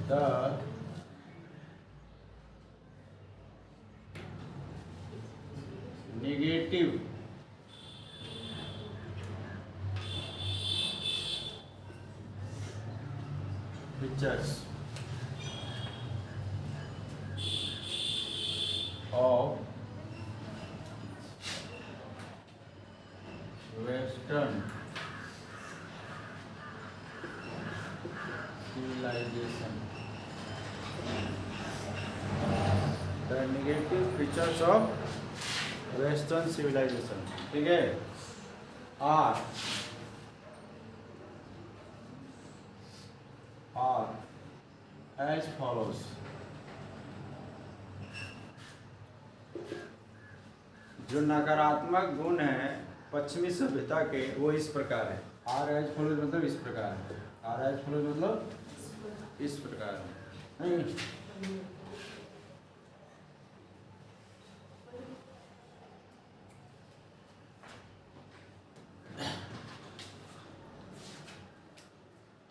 The negative features of Western civilization, the negative features of Western civilization, ठीक है, are as follows. जो नकारात्मक गुण है पश्चिमी सभ्यता के वो इस प्रकार है। आर एज फॉलोज मतलब इस प्रकार है। आर एज फॉलोज मतलब इस प्रकार है। नहीं,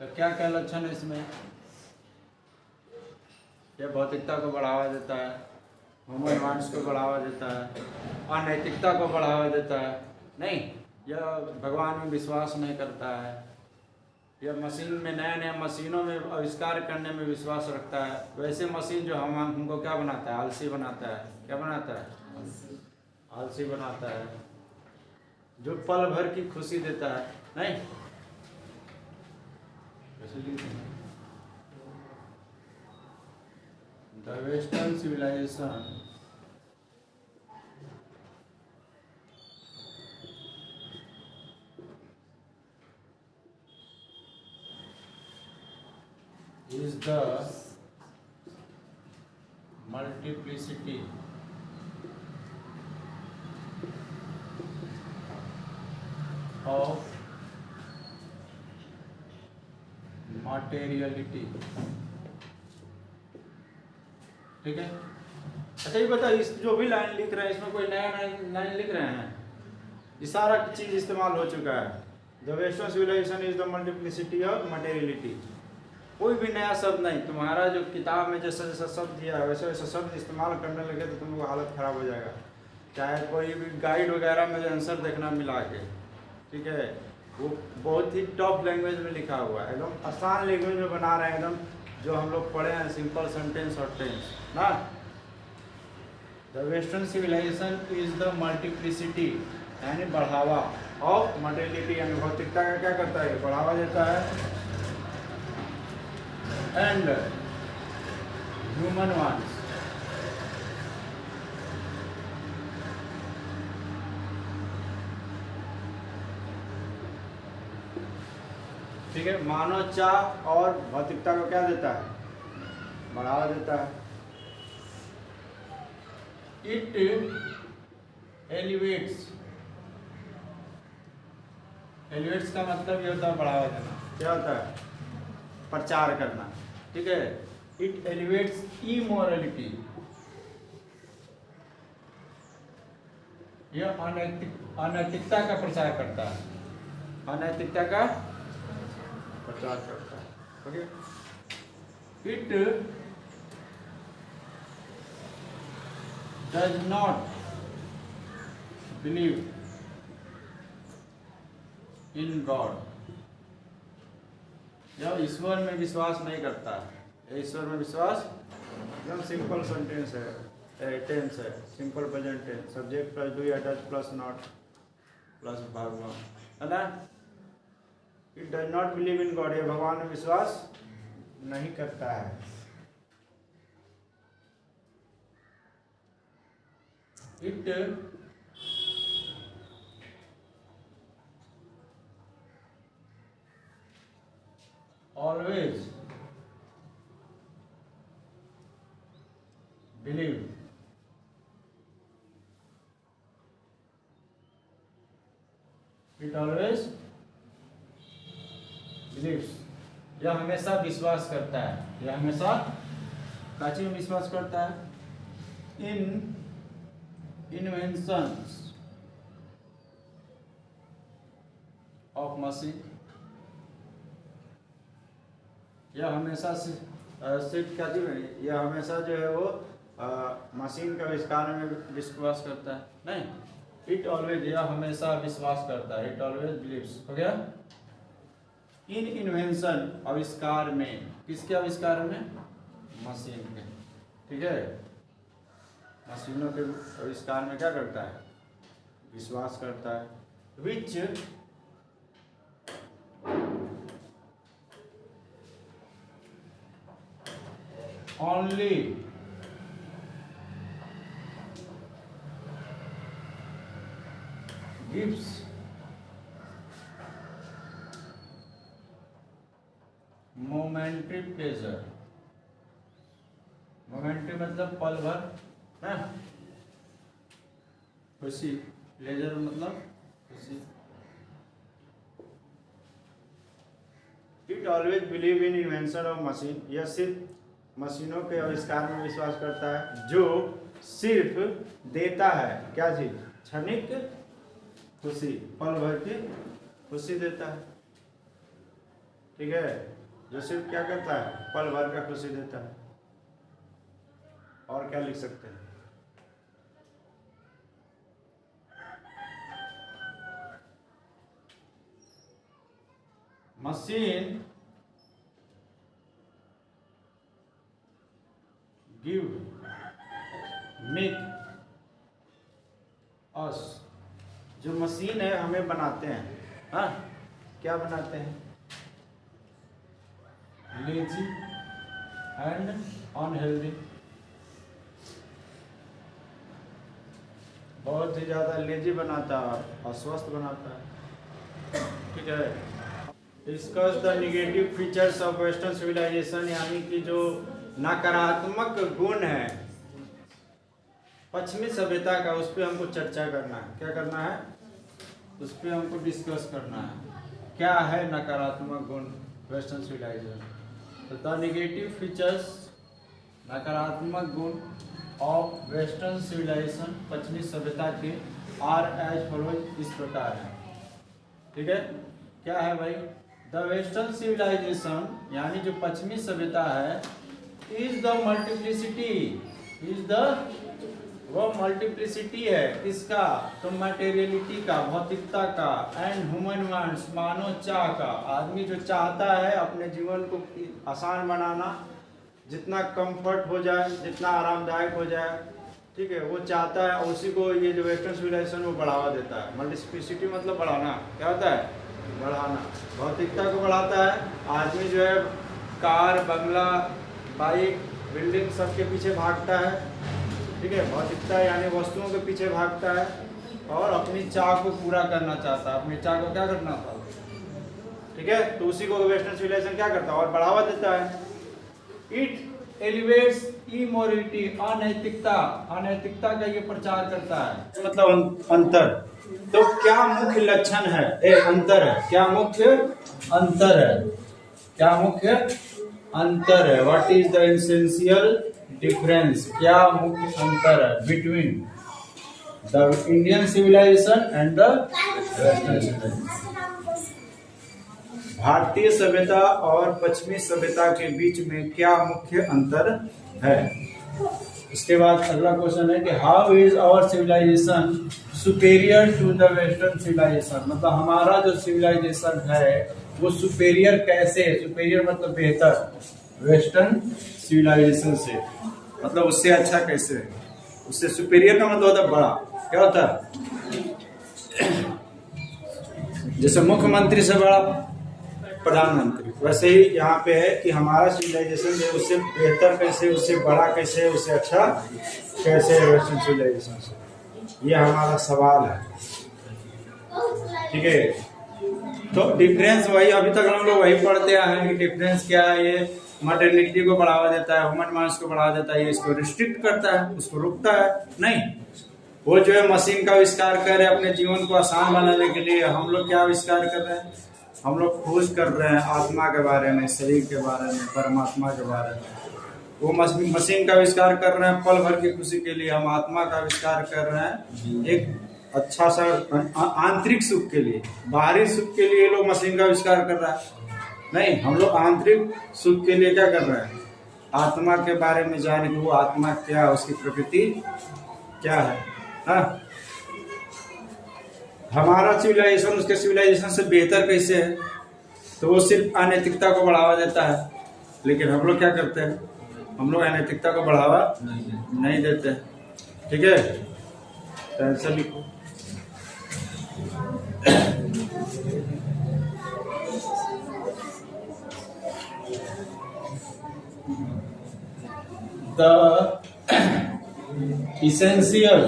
तो क्या क्या लक्षण है इसमें? यह भौतिकता को बढ़ावा देता है, ह्यूमन वांट्स को बढ़ावा देता है, अनैतिकता को बढ़ावा देता है। नहीं, यह भगवान में विश्वास नहीं करता है, यह मशीन में नए नए मशीनों में आविष्कार करने में विश्वास रखता है। वैसे मशीन जो हमको क्या बनाता है? आलसी बनाता है। क्या बनाता है? आलसी बनाता है। जो पल भर की खुशी देता है। नहीं, the Western civilization is the multiplicity of materiality, ठीक है। अच्छा ये बता, इस जो भी लाइन लिख रहे हैं इसमें कोई नया लाइन लिख रहे हैं? ये सारा चीज इस्तेमाल हो चुका है। The western civilization is the multiplicity of materiality. कोई भी नया शब्द नहीं। तुम्हारा जो किताब में जैसा जैसा शब्द दिया है वैसे वैसा शब्द इस्तेमाल करने लगे तो तुम लोग हालत ख़राब हो जाएगा। चाहे कोई भी गाइड वगैरह में जो आंसर देखना मिला के, ठीक है, वो बहुत ही टॉप लैंग्वेज में लिखा हुआ है, एकदम आसान लैंग्वेज में बना रहे हैं, एकदम जो हम लोग पढ़े हैं सिंपल सेंटेंस और टेंस ना। The western civilization is the multiplicity यानी बढ़ावा ऑफ मटेरियलिटी यानी भौतिकता का क्या करता है, बढ़ावा देता है। एंड ह्यूमन वांट्स ठीक है, मानव चाह और भौतिकता को क्या देता है, बढ़ावा देता है। इट एलिवेट्स, एलिवेट्स का मतलब ये होता है बढ़ावा देना, क्या होता है, प्रचार करना, ठीक है। इट एलिवेट्स इमोरलिटी, यह अनैतिकता का प्रचार करता है, अनैतिकता का प्रचार करता है, okay. It does not believe in God, यह ईश्वर में विश्वास नहीं करता है। ईश्वर में विश्वास एकदम सिंपल सेंटेंस है, टेंस है, simple present tense, subject plus do या does plus not plus verb है ना। It does not believe in God, ये भगवान में विश्वास नहीं करता है। It always believe it always believes, यह हमेशा विश्वास करता है, यह हमेशा काची में विश्वास करता है, इन इन्वेंशंस ऑफ मशीन, यह हमेशा यह हमेशा जो है वो मशीन का आविष्कार में विश्वास करता है, नहीं। इट ऑलवेज, यह हमेशा विश्वास करता है, इट ऑलवेज बिलीव्स, हो गया। इन इन्वेंशन, आविष्कार में, किसके आविष्कार में, मशीन के, ठीक है। मशीनों के आविष्कार में क्या करता है, विश्वास करता है। विच only gives momentary pleasure, momentary मतलब पल भर ना खुशी, प्लेजर मतलब खुशी। It always believe in invention of machine, यह सिर्फ मशीनों के आविष्कार में विश्वास करता है जो सिर्फ देता है क्या चीज, क्षणिक खुशी, पल भर की खुशी देता है, ठीक है। जो सिर्फ क्या करता है, पल भर का खुशी देता है। और क्या लिख सकते हैं, मशीन गिव मेक अस, जो मशीन है हमें बनाते हैं, हाँ क्या बनाते हैं, लेजी एंड अनहेल्दी, बहुत ही ज़्यादा लेजी बनाता है, अस्वस्थ बनाता है, ठीक है। Discuss the negative features of western civilization, यानी कि जो नकारात्मक गुण है पश्चिमी सभ्यता का, उस पर हमको चर्चा करना है। क्या करना है, उस पर हमको डिस्कस करना है, क्या है नकारात्मक गुण वेस्टर्न सिविलाइजेशन। तो द निगेटिव फीचर्स, नकारात्मक गुण ऑफ वेस्टर्न सिविलाइजेशन, पश्चिमी सभ्यता के, आर एज फॉलोज, इस प्रकार है, ठीक है। क्या है भाई, द वेस्टर्न सिविलाइजेशन यानी जो पश्चिमी सभ्यता है, is the multiplicity, is the, वो मल्टीप्लिसिटी है किसका, तो मटेरियलिटी का, भौतिकता का, एंड ह्यूमन वांट्स, मानव चाह का, आदमी जो चाहता है अपने जीवन को आसान बनाना, जितना कंफर्ट हो जाए, जितना आरामदायक हो जाए, ठीक है, वो चाहता है, उसी को ये जो वेस्टर्न सिविलाइजेशन वो बढ़ावा देता है। मल्टीप्लिसिटी मतलब बढ़ाना, क्या होता है? बढ़ाना। भौतिकता को बढ़ाता है। आदमी जो है कार, बंगला, बाइक, बिल्डिंग सबके पीछे भागता है, ठीक है, भौतिकता यानी वस्तुओं के पीछे भागता है और अपनी चाह को पूरा करना चाहता है। अपनी चाह को क्या करना था, ठीक है, तो उसी को वेस्टर्न सिविलाइजेशन क्या करता है और बढ़ावा देता है। इट एलिवेट्स इमोरलिटी, अनैतिकता, अनैतिकता का ये प्रचार करता है, मतलब अंतर। तो क्या मुख्य लक्षण है? अंतर है। क्या मुख्य अंतर है? क्या मुख्य अंतर है? What is the essential difference? क्या मुख्य अंतर है between the Indian civilization and the western civilization? भारतीय सभ्यता और पश्चिमी सभ्यता के बीच में क्या मुख्य अंतर है? इसके बाद अगला क्वेश्चन है कि how is our civilization superior to the western civilization? मतलब हमारा जो सिविलाइजेशन है वो सुपेरियर कैसे है? सुपेरियर मतलब बेहतर, वेस्टर्न सिविलाइजेशन से, मतलब उससे अच्छा कैसे है? उससे सुपेरियर का मतलब होता है बड़ा। क्या होता है? जैसे मुख्यमंत्री से बड़ा प्रधानमंत्री, वैसे ही यहाँ पे है कि हमारा सिविलाइजेशन जो उससे बेहतर कैसे, उससे बड़ा कैसे, उससे अच्छा कैसे है वेस्टर्न सिविलाइजेशन से, ये हमारा सवाल है। ठीक है, तो डिफरेंस वही, अभी तक हम लोग वही पढ़ते आए हैं कि डिफरेंस क्या है। ये मॉडर्निटी को बढ़ावा देता है, ह्यूमन माइंड्स को बढ़ावा देता है, ये इसको रिस्ट्रिक्ट करता है, उसको रोकता है नहीं। वो जो है मशीन का आविष्कार कर रहे हैं अपने जीवन को आसान बनाने के लिए। हम लोग क्या आविष्कार कर रहे हैं? हम लोग खोज कर रहे हैं आत्मा के बारे में, शरीर के बारे में, परमात्मा के बारे में। वो मशीन का आविष्कार कर रहे हैं पल भर की खुशी के लिए, हम आत्मा का आविष्कार कर रहे हैं एक अच्छा सा आंतरिक सुख के लिए। बाहरी सुख के लिए लोग मशीन का आविष्कार कर रहा है नहीं, हम लोग आंतरिक सुख के लिए क्या कर रहे हैं? आत्मा के बारे में जाने कि वो आत्मा क्या है, उसकी प्रकृति क्या है। हाँ, हमारा सिविलाइजेशन उसके सिविलाइजेशन से बेहतर कैसे है? तो वो सिर्फ अनैतिकता को बढ़ावा देता है, लेकिन हम लोग क्या करते हैं? हम लोग अनैतिकता को बढ़ावा नहीं देते। ठीक है, तो आंसर लिखो। The essential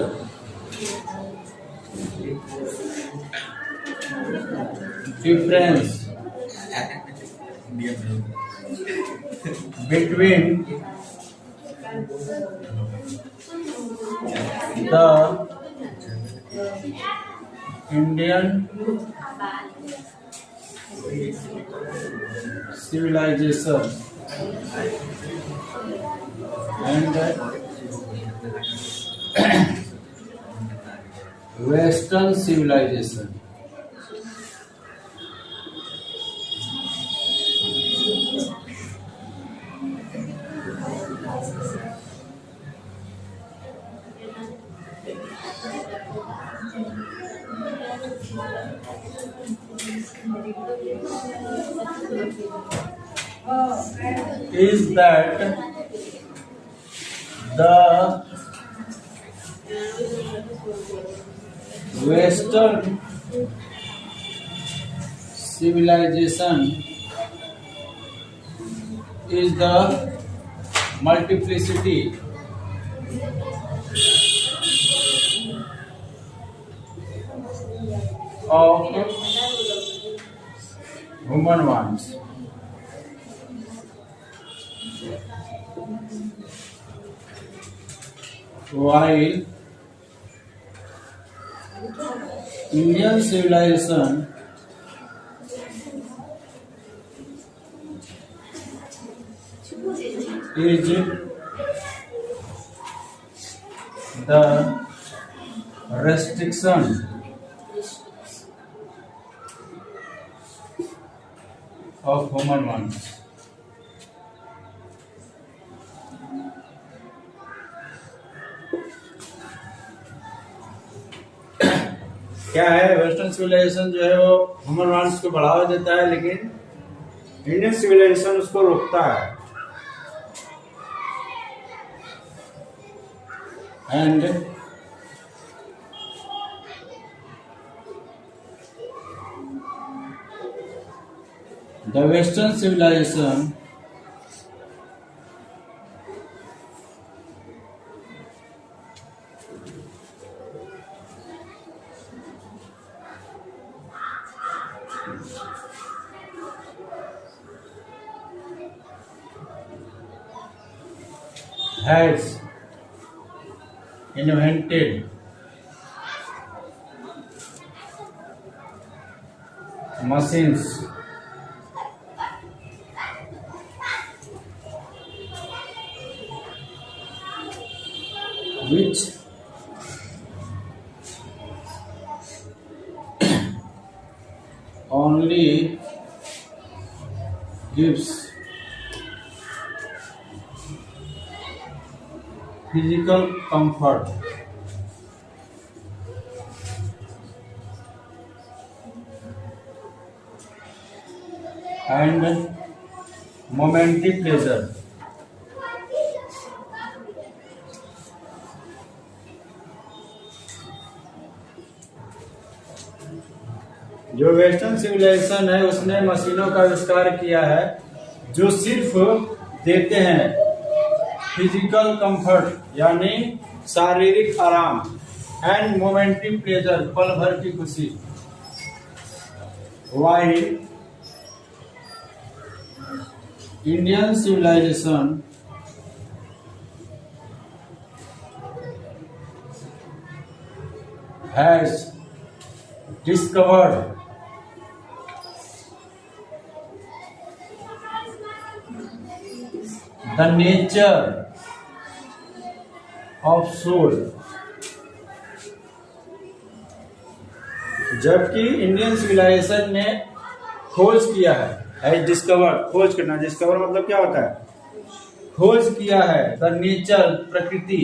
difference between the Indian civilization and Western civilization is that the Western civilization is the multiplicity of human wants, while Indian civilization is the restriction of human wants. क्या है? वेस्टर्न सिविलाइजेशन जो है वो ह्यूमन वांट्स को बढ़ावा देता है, लेकिन इंडियन सिविलाइजेशन उसको रोकता है। and the Western civilization has invented machines which only gives physical comfort and momentary pleasure. जो वेस्टर्न सिविलाइजेशन है उसने मशीनों का आविष्कार किया है जो सिर्फ देते हैं फिजिकल कंफर्ट यानी शारीरिक आराम एंड मोमेंटरी प्लेजर पल भर की खुशी। While Indian civilization has discovered the nature of soul, जबकि इंडियन सिविलाइजेशन ने खोज किया है डिस्कवर खोज करना। डिस्कवर मतलब क्या होता है? खोज किया है द नेचर प्रकृति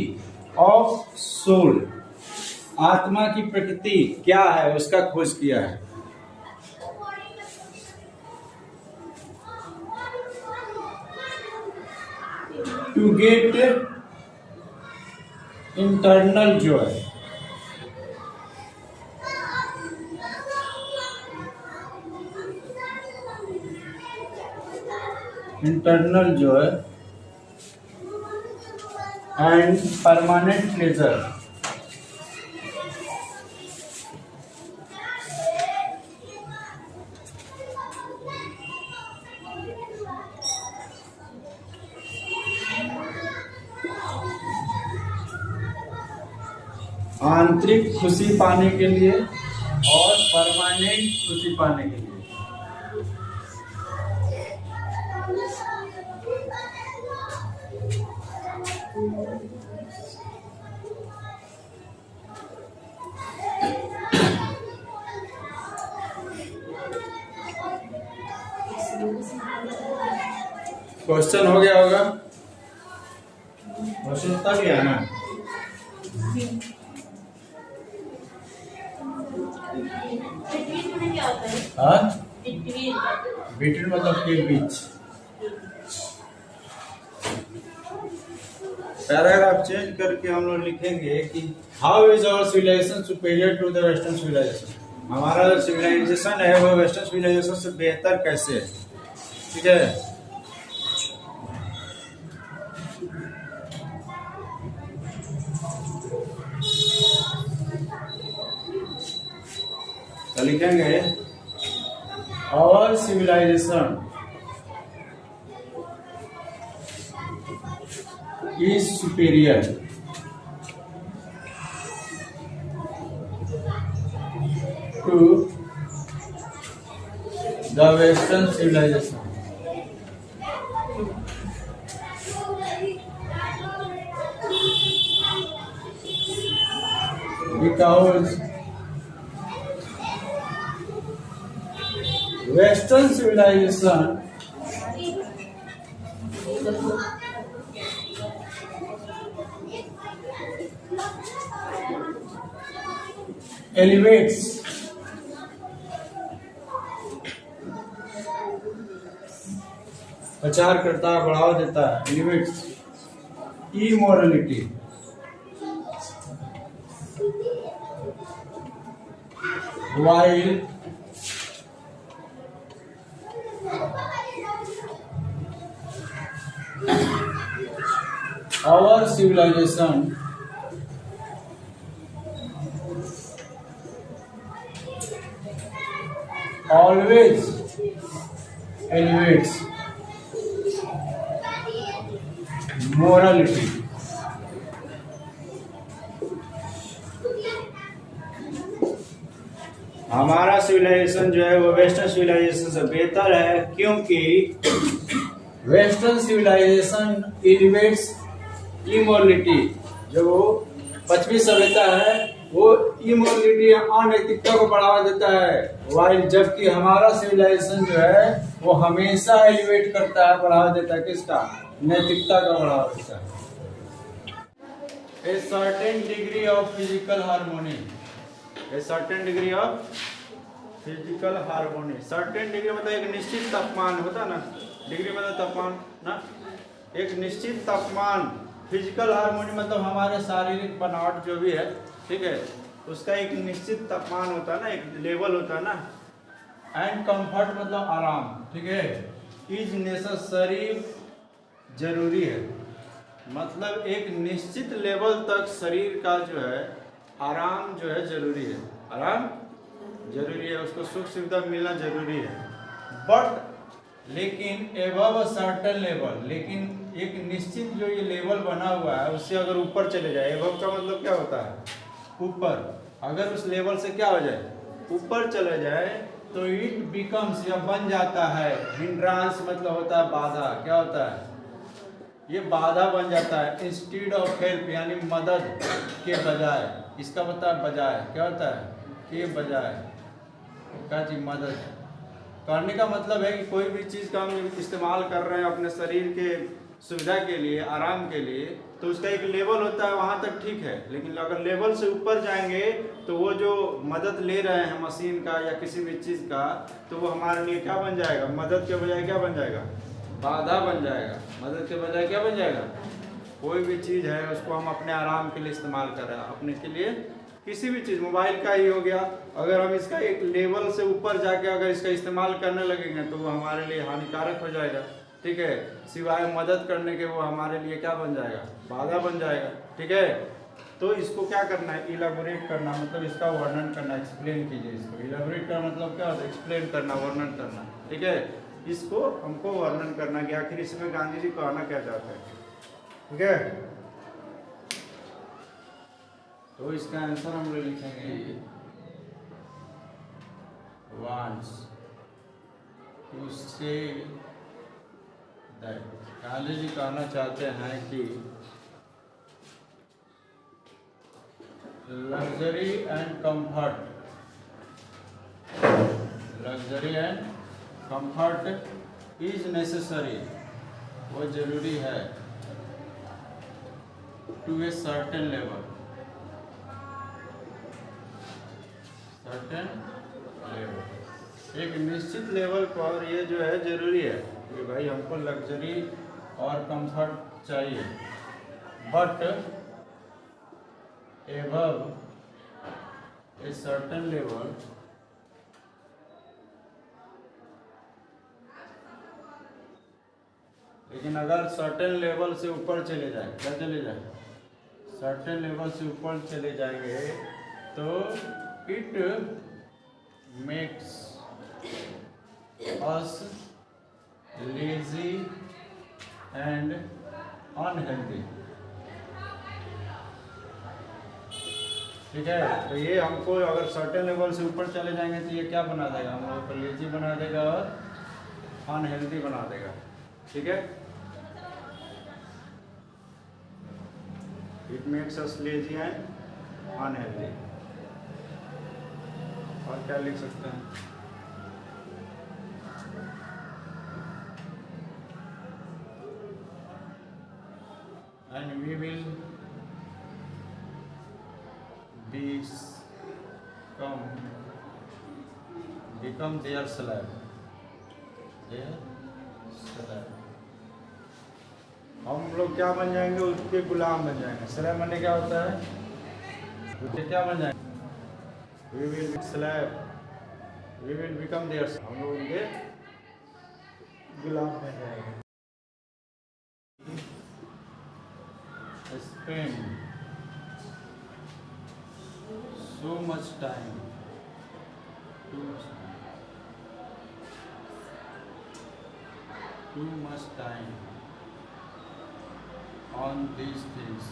ऑफ सोल, आत्मा की प्रकृति क्या है उसका खोज किया है। To get internal joy, internal joy and permanent pleasure. आंतरिक खुशी पाने के लिए और परमानेंट खुशी पाने के लिए। क्वेश्चन हो गया होगा? क्वेश्चन तक गया ना? बिटवीन मतलब के बीच। पैराग्राफ चेंज करके हम लोग लिखेंगे कि how is our civilization superior to the western civilization. हमारा जो सिविलाइजेशन है वो वेस्टर्न सिविलाइजेशन से बेहतर कैसे है। ठीक है, तो लिखेंगे our civilization is superior to the Western civilization because Western civilization elevates प्रचार करता है, बढ़ावा देता है, elevates immorality while our civilization always elevates morality, हमारा सिविलाइजेशन जो है वो वेस्टर्न सिविलाइजेशन से बेहतर है, क्योंकि वेस्टर्न सिविलाइजेशन एलिवेट्स इमोरलिटी। जो पश्चिमी सभ्यता है वो इमोरलिटी अनैतिकता को बढ़ावा देता है, वाइल जबकि हमारा सिविलाइजेशन जो है वो हमेशा एलिवेट करता है, बढ़ावा देता है किसका? नैतिकता का बढ़ावा देता है। A certain degree of physical harmony, a certain degree of physical harmony. Certain degree मतलब एक निश्चित तापमान होता है ना, डिग्री मतलब तापमान ना, एक निश्चित तापमान। फिजिकल हार्मोनी मतलब हमारे शारीरिक बनावट जो भी है, ठीक है, उसका एक निश्चित तापमान होता है ना, एक लेवल होता है ना। एंड कंफर्ट मतलब आराम, ठीक है, इज नेसेसरी जरूरी है, मतलब एक निश्चित लेवल तक शरीर का जो है आराम जो है जरूरी है, आराम जरूरी है, उसको सुख सुविधा मिलना जरूरी है। बट लेकिन एबव सर्टेन लेवल, लेकिन एक निश्चित जो ये लेवल बना हुआ है उससे अगर ऊपर चले जाए, एबव का मतलब क्या होता है? ऊपर। अगर उस लेवल से क्या हो जाए? ऊपर चले जाए तो इट बिकम्स, या बन जाता है, हिंड्रांस मतलब होता है बाधा। क्या होता है? ये बाधा बन जाता है। इंस्टीड ऑफ हेल्प यानी मदद के बजाय, इसका मतलब बजाय क्या होता है? के बजाय क्या चीज? मदद करने का मतलब है कि कोई भी चीज़ का हम इस्तेमाल कर रहे हैं अपने शरीर के सुविधा के लिए, आराम के लिए, तो उसका एक लेवल होता है, वहाँ तक ठीक है। लेकिन अगर लेवल से ऊपर जाएंगे तो वो जो मदद ले रहे हैं मशीन का या किसी भी चीज़ का, तो वो हमारे लिए क्या बन जाएगा? मदद के बजाय क्या बन जाएगा? बाधा बन जाएगा। मदद के बजाय क्या बन जाएगा? कोई भी चीज़ है उसको हम अपने आराम के लिए इस्तेमाल कर रहे हैं, अपने के लिए किसी भी चीज़, मोबाइल का ही हो गया, अगर हम इसका एक लेवल से ऊपर जाके अगर इसका इस्तेमाल करने लगेंगे तो वो हमारे लिए हानिकारक हो जाएगा, ठीक है। सिवाय मदद करने के वो हमारे लिए क्या बन जाएगा? बाधा बन जाएगा, ठीक है। तो इसको क्या करना है? इलाबोरेट करना, मतलब इसका वर्णन करना, एक्सप्लेन कीजिए इसको। इलाबोरेट का मतलब क्या होता है? एक्सप्लेन करना, वर्णन करना, ठीक है। इसको हमको वर्णन करना कि आखिर इसमें गांधी जी कहना क्या चाहते हैं, ठीक है। तो इसका आंसर हम लोग लिखेंगे wants to say that, Gandhi ji कहना चाहते हैं कि luxury and comfort, luxury and comfort is necessary, वो जरूरी है, to a certain level, certain level, एक निश्चित लेवल पर ये जो है जरूरी है कि भाई हमको लग्जरी और कंफर्ट चाहिए। But above A certain level लेकिन अगर सर्टेन लेवल से ऊपर चले जाए, क्या चले जाए? सर्टेन लेवल से ऊपर चले जाएंगे तो it makes us lazy and unhealthy, ठीक है। तो ये हमको अगर सर्टेन लेवल से ऊपर चले जाएंगे तो ये क्या बना देगा? हम लोग को लेजी बना देगा और अनहेल्दी बना देगा, ठीक है। It makes us lazy and unhealthy. और क्या लिख सकते हैं? And we will become their slave, their slave। हम लोग क्या बन जाएंगे? उसके गुलाम बन जाएंगे। स्लेव माने क्या होता है? उसके क्या बन जाएंगे? We will slave. We will become their. हम लोग उनके गुलाम बन जाएंगे. Spend so much time. Too much time on these things.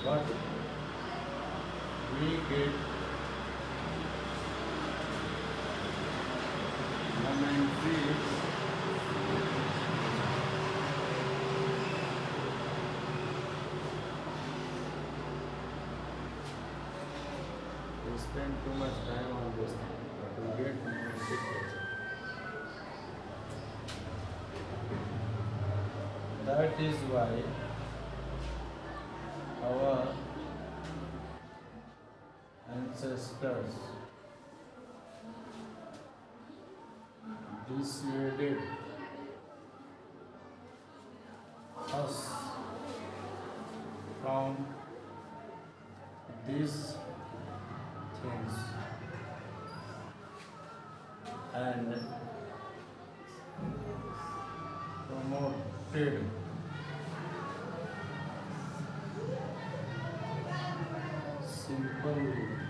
But we get momentary we spend too much time on this thing, but we get momentary pleasure. That is why our ancestors dissuaded us from these things and promoted simple